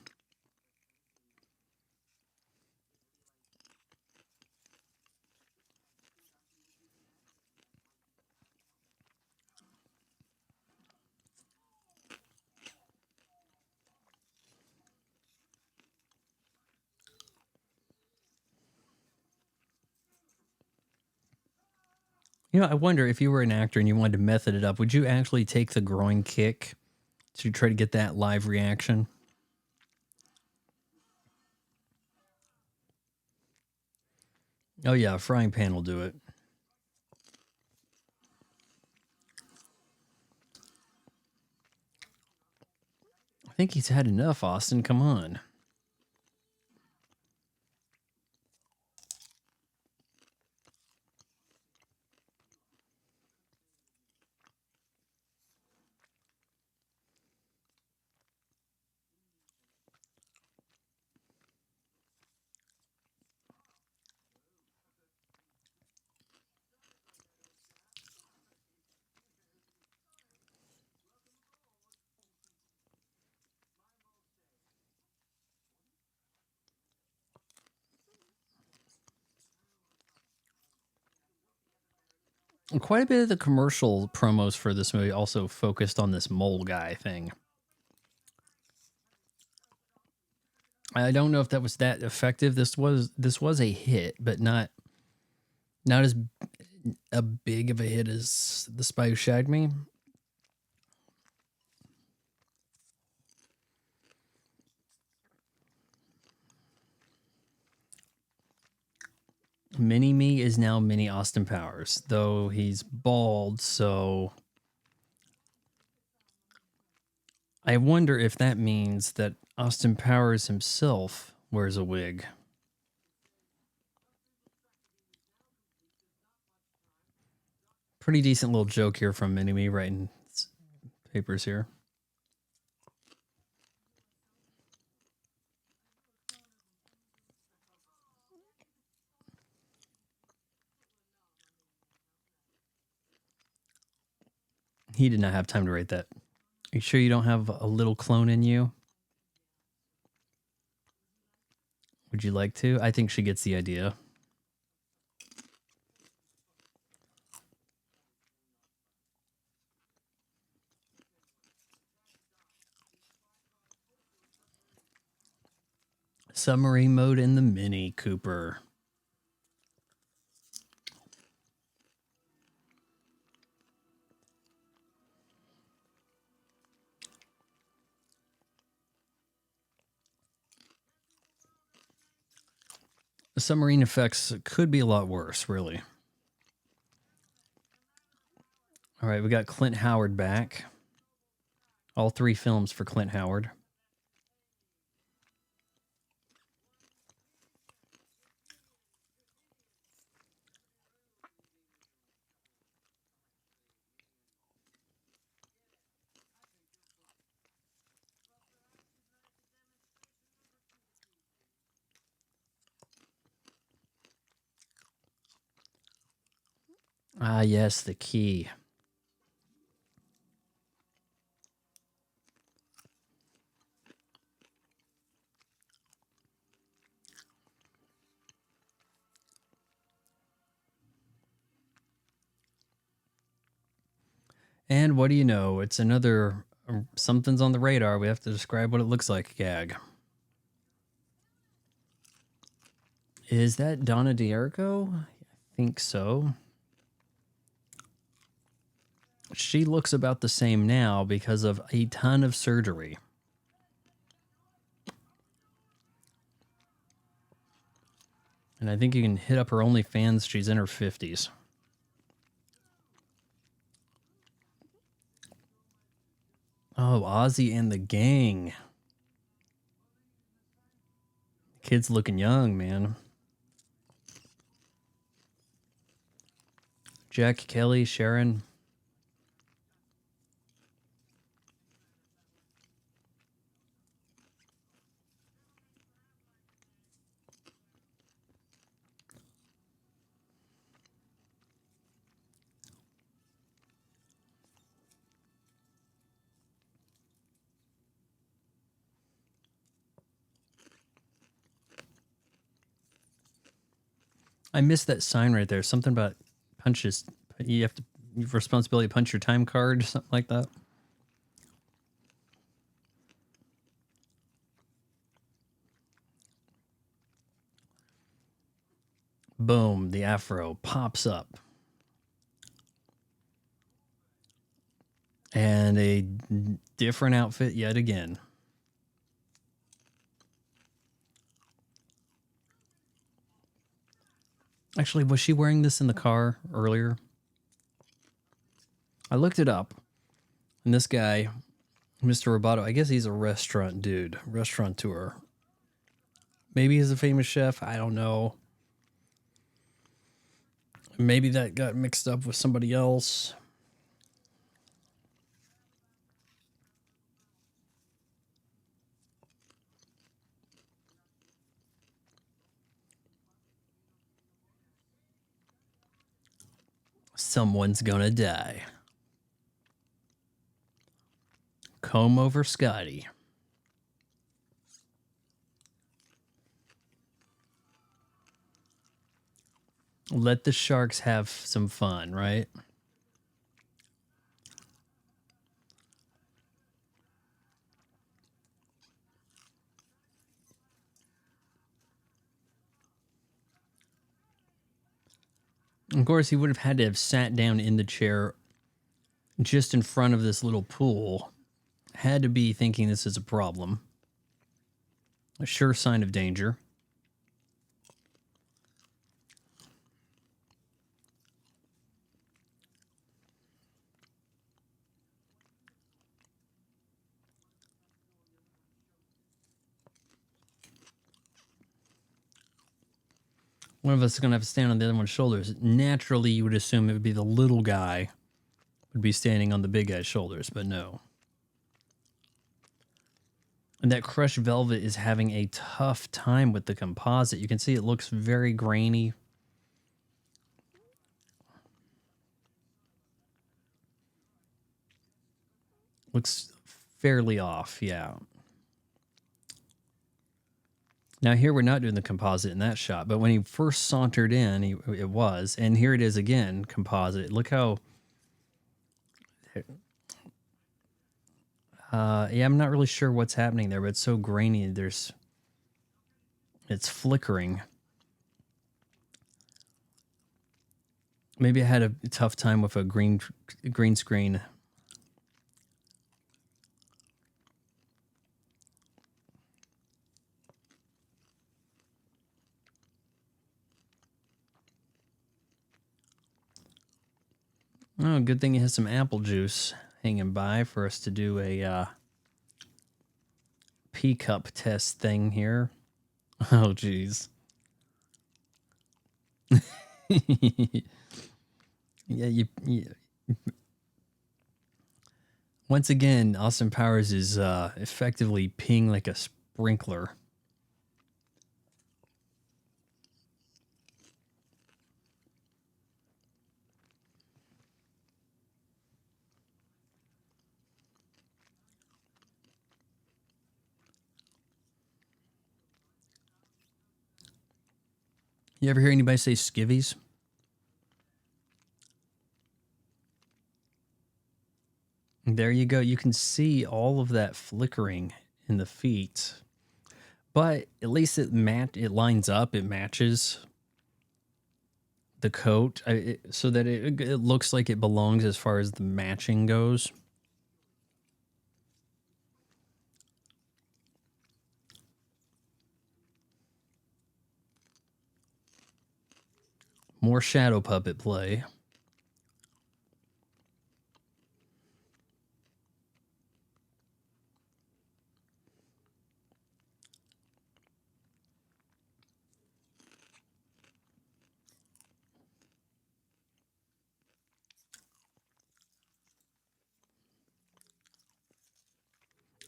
S1: You know, I wonder if you were an actor and you wanted to method it up, would you actually take the groin kick to try to get that live reaction? Oh yeah, a frying pan will do it. I think he's had enough, Austin. Come on. Quite a bit of the commercial promos for this movie also focused on this mole guy thing. I don't know if that was that effective. This was a hit, but not as a big of a hit as The Spy Who Shagged Me. Mini-Me is now Mini Austin Powers, though he's bald, so I wonder if that means that Austin Powers himself wears a wig. Pretty decent little joke here from Mini-Me writing papers here. He did not have time to write that. Are you sure you don't have a little clone in you? Would you like to? I think she gets the idea. Submarine mode in the Mini Cooper. submarine effects could be a lot worse, really. All right, we got Clint Howard back. All 3 films for Clint Howard. Ah, yes, the key. And what do you know? It's another something's on the radar. We have to describe what it looks like gag. Is that Donna D'Errico? I think so. She looks about the same now because of a ton of surgery. And I think you can hit up her OnlyFans. She's in her 50s. Oh, Ozzy and the Gang. Kid's looking young, man. Jack Kelly, Sharon. I missed that sign right there. Something about punches. You have responsibility to punch your time card, something like that. Boom, the afro pops up. And a different outfit yet again. Actually, was she wearing this in the car earlier? I looked it up. And this guy, Mr. Roboto, I guess he's a restaurant dude, restaurateur. Maybe he's a famous chef. I don't know. Maybe that got mixed up with somebody else. Someone's gonna die. Comb over Scotty. Let the sharks have some fun, right? Of course, he would have had to have sat down in the chair just in front of this little pool. Had to be thinking this is a problem. A sure sign of danger. One of us is going to have to stand on the other one's shoulders. Naturally, you would assume it would be the little guy would be standing on the big guy's shoulders, but no. And that crushed velvet is having a tough time with the composite. You can see it looks very grainy. Looks fairly off, yeah. Now here we're not doing the composite in that shot, but when he first sauntered in, it was. And here it is again, composite. Look how... yeah, I'm not really sure what's happening there, but it's so grainy. It's flickering. Maybe I had a tough time with a green screen. Oh, good thing you had some apple juice hanging by for us to do a pea cup test thing here. Oh, geez. Yeah, you. Once again, Austin Powers is effectively peeing like a sprinkler. You ever hear anybody say skivvies? There you go. You can see all of that flickering in the feet. But at least it lines up, it matches the coat so that it looks like it belongs as far as the matching goes. More shadow puppet play.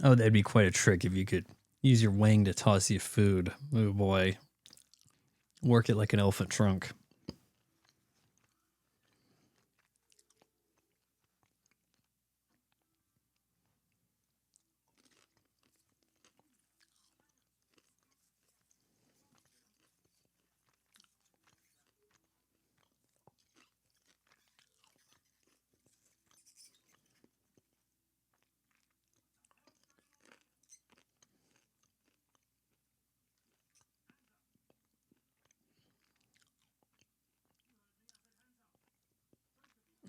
S1: Oh, that'd be quite a trick if you could use your wing to toss you food. Oh boy. Work it like an elephant trunk.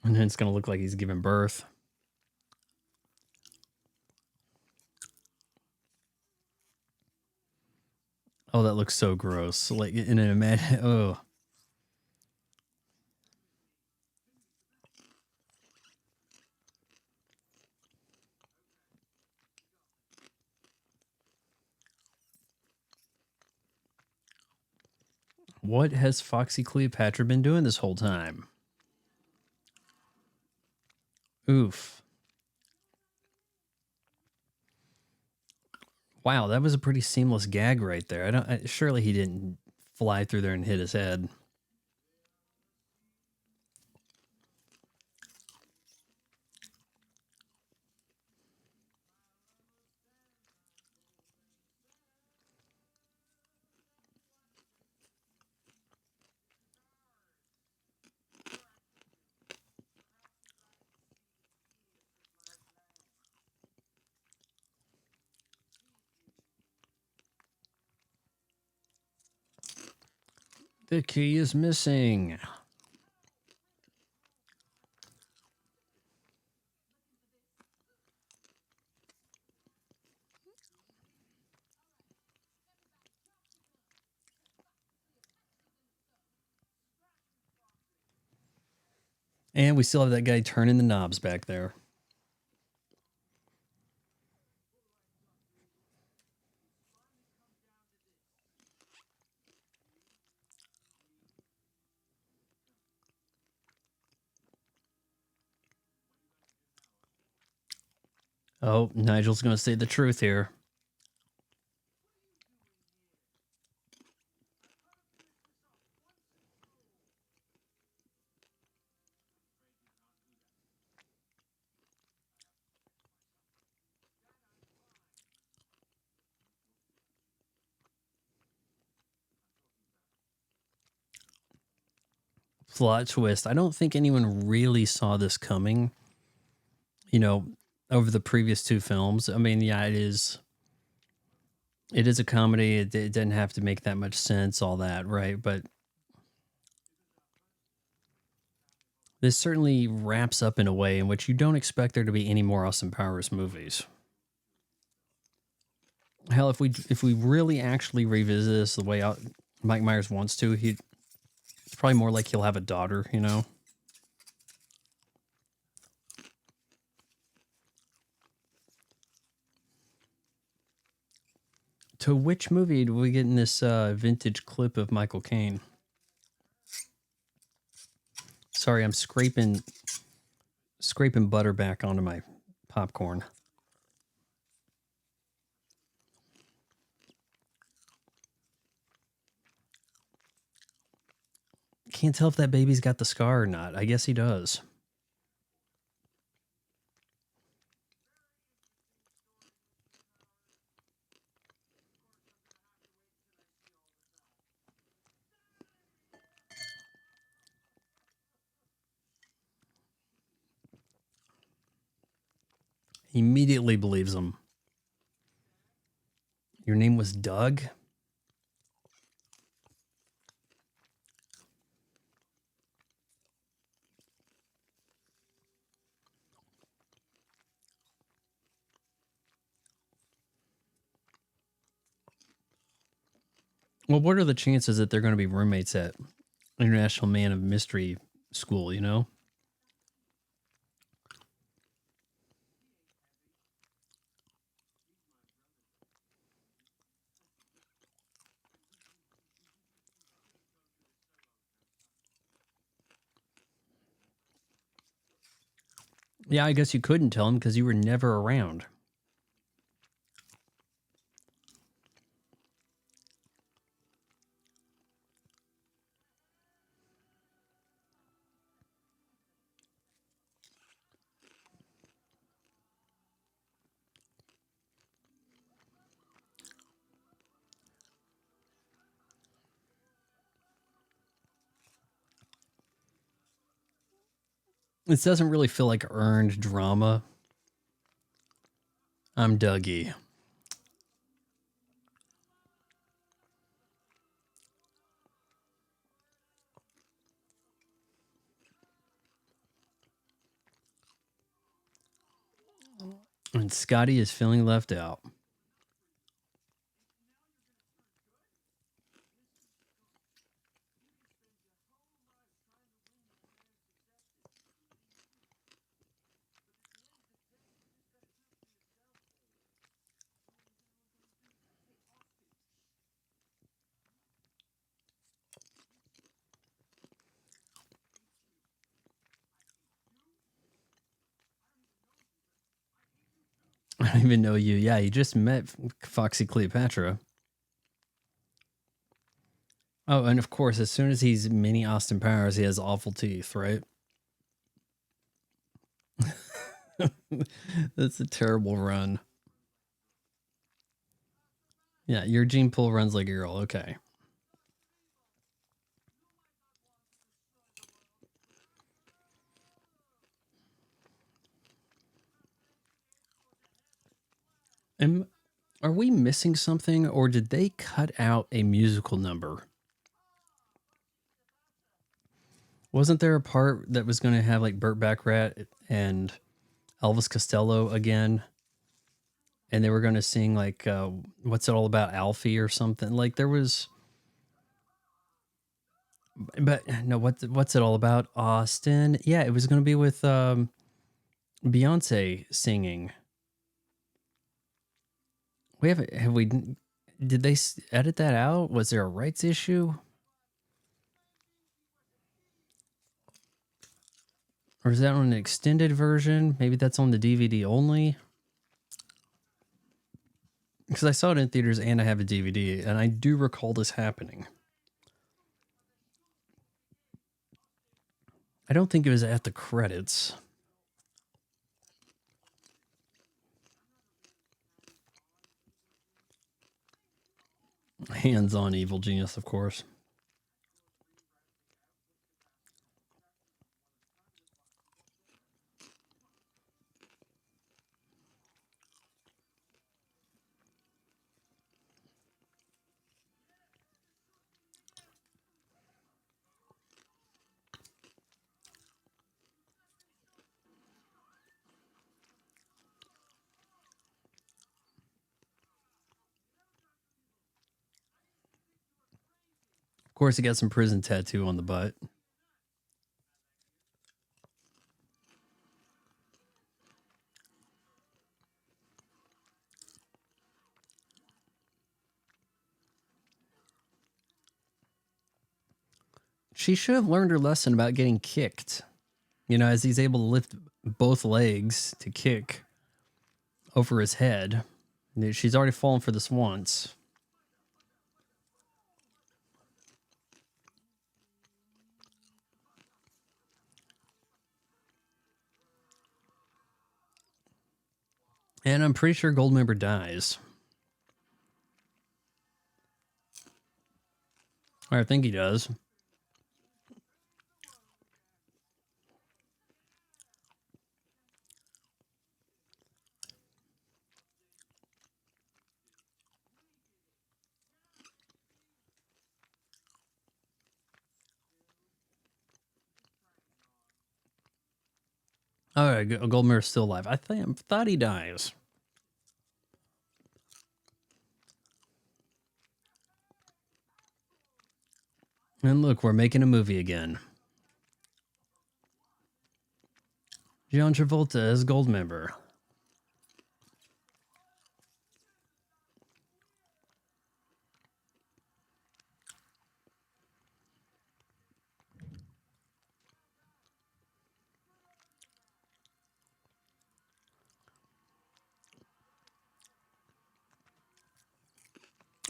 S1: And then it's going to look like he's giving birth. Oh, that looks so gross. Like in an oh. What has Foxy Cleopatra been doing this whole time? Oof. Wow, that was a pretty seamless gag right there. Surely he didn't fly through there and hit his head. The key is missing. And we still have that guy turning the knobs back there. Oh, Nigel's going to say the truth here. Plot twist. I don't think anyone really saw this coming, over the previous two films. I mean, yeah, it is a comedy. It didn't have to make that much sense, all that, right? But this certainly wraps up in a way in which you don't expect there to be any more Austin Powers movies. Hell, if we really actually revisit this the way Mike Myers wants to, it's probably more like he'll have a daughter, To which movie do we get in this vintage clip of Michael Caine? Sorry, I'm scraping butter back onto my popcorn. Can't tell if that baby's got the scar or not. I guess he does. He immediately believes him. Your name was Doug? Well, what are the chances that they're going to be roommates at International Man of Mystery School, you know? Yeah, I guess you couldn't tell him because you were never around. This doesn't really feel like earned drama. I'm Dougie. And Scotty is feeling left out. I don't even know you. Yeah, you just met Foxy Cleopatra. Oh, and of course, as soon as he's mini Austin Powers, he has awful teeth, right? That's a terrible run. Yeah, your gene pool runs like a girl. Okay. Are we missing something, or did they cut out a musical number? Wasn't there a part that was going to have like Burt Bacharach and Elvis Costello again? And they were going to sing like, what's it all about, Alfie or something? Like there was, but no, what's it all about, Austin? Yeah, it was going to be with Beyonce singing. Have we, did they edit that out? Was there a rights issue? Or is that on an extended version? Maybe that's on the DVD only. Because I saw it in theaters and I have a DVD, and I do recall this happening. I don't think it was at the credits. Hands-on evil genius, of course. Of course, he got some prison tattoo on the butt. She should have learned her lesson about getting kicked. You know, as he's able to lift both legs to kick over his head. She's already fallen for this once. And I'm pretty sure Goldmember dies. Or I think he does. All right, Goldmember's still alive. I thought he dies. And look, we're making a movie again. John Travolta as Goldmember.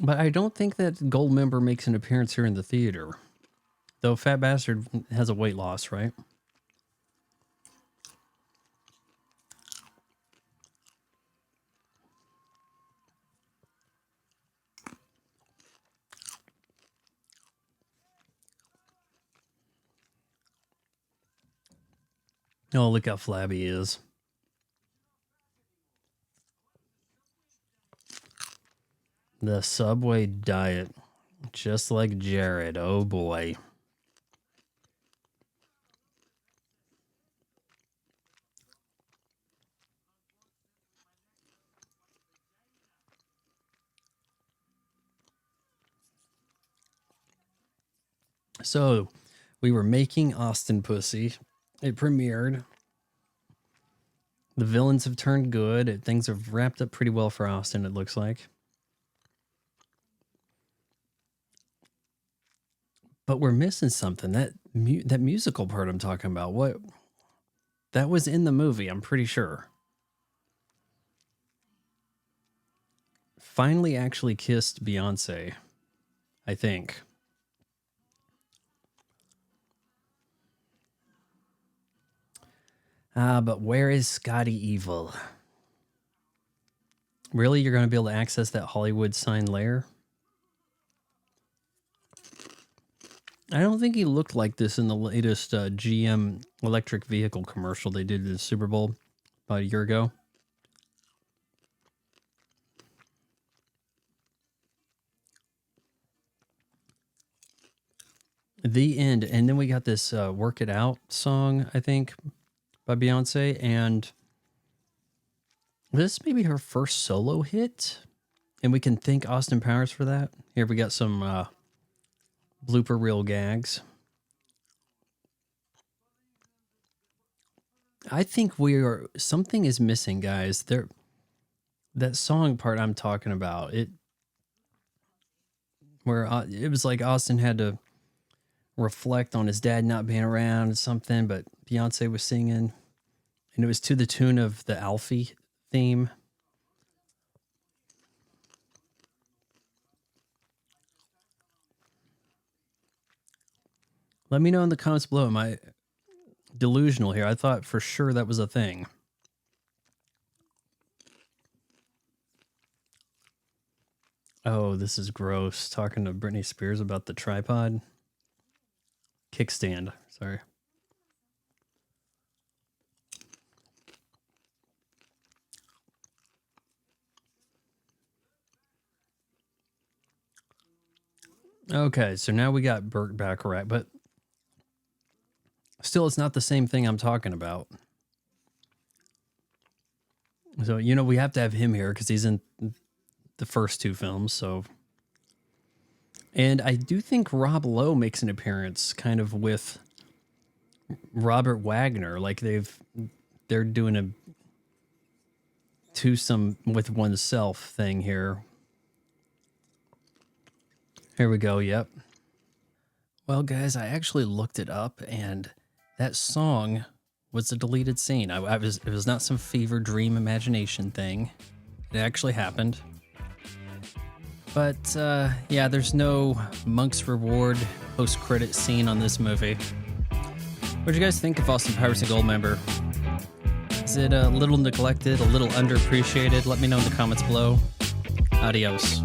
S1: But I don't think that Goldmember makes an appearance here in the theater. Though Fat Bastard has a weight loss, right? Oh, look how flabby he is. The Subway diet. Just like Jared. Oh, boy. So, we were making Austinpussy. It premiered. The villains have turned good. Things have wrapped up pretty well for Austin, it looks like. But we're missing something. That musical part I'm talking about. What? That was in the movie, I'm pretty sure. Finally actually kissed Beyoncé, I think. But where is Scotty Evil? Really? You're going to be able to access that Hollywood sign layer? I don't think he looked like this in the latest GM electric vehicle commercial they did at the Super Bowl about a year ago. The end. And then we got this Work It Out song, I think, by Beyonce. And this may be her first solo hit. And we can thank Austin Powers for that. Here we got some blooper reel gags. I think something is missing, guys. That song part I'm talking about, where it was like Austin had to reflect on his dad not being around or something, but Beyonce was singing, and it was to the tune of the Alfie theme. Let me know in the comments below. Am I delusional here? I thought for sure that was a thing. Oh, this is gross. Talking to Britney Spears about the tripod. Kickstand, sorry. Okay, so now we got Burt Bacharach, but still, it's not the same thing I'm talking about. So, we have to have him here because he's in the first two films, so... And I do think Rob Lowe makes an appearance kind of with Robert Wagner. Like they're doing a twosome with oneself thing here. Here we go, yep. Well, guys, I actually looked it up, and that song was a deleted scene. It was not some fever dream imagination thing. It actually happened. But, yeah, there's no Monk's Reward post-credit scene on this movie. What do you guys think of Austin Pirates and Goldmember? Is it a little neglected, a little underappreciated? Let me know in the comments below. Adios.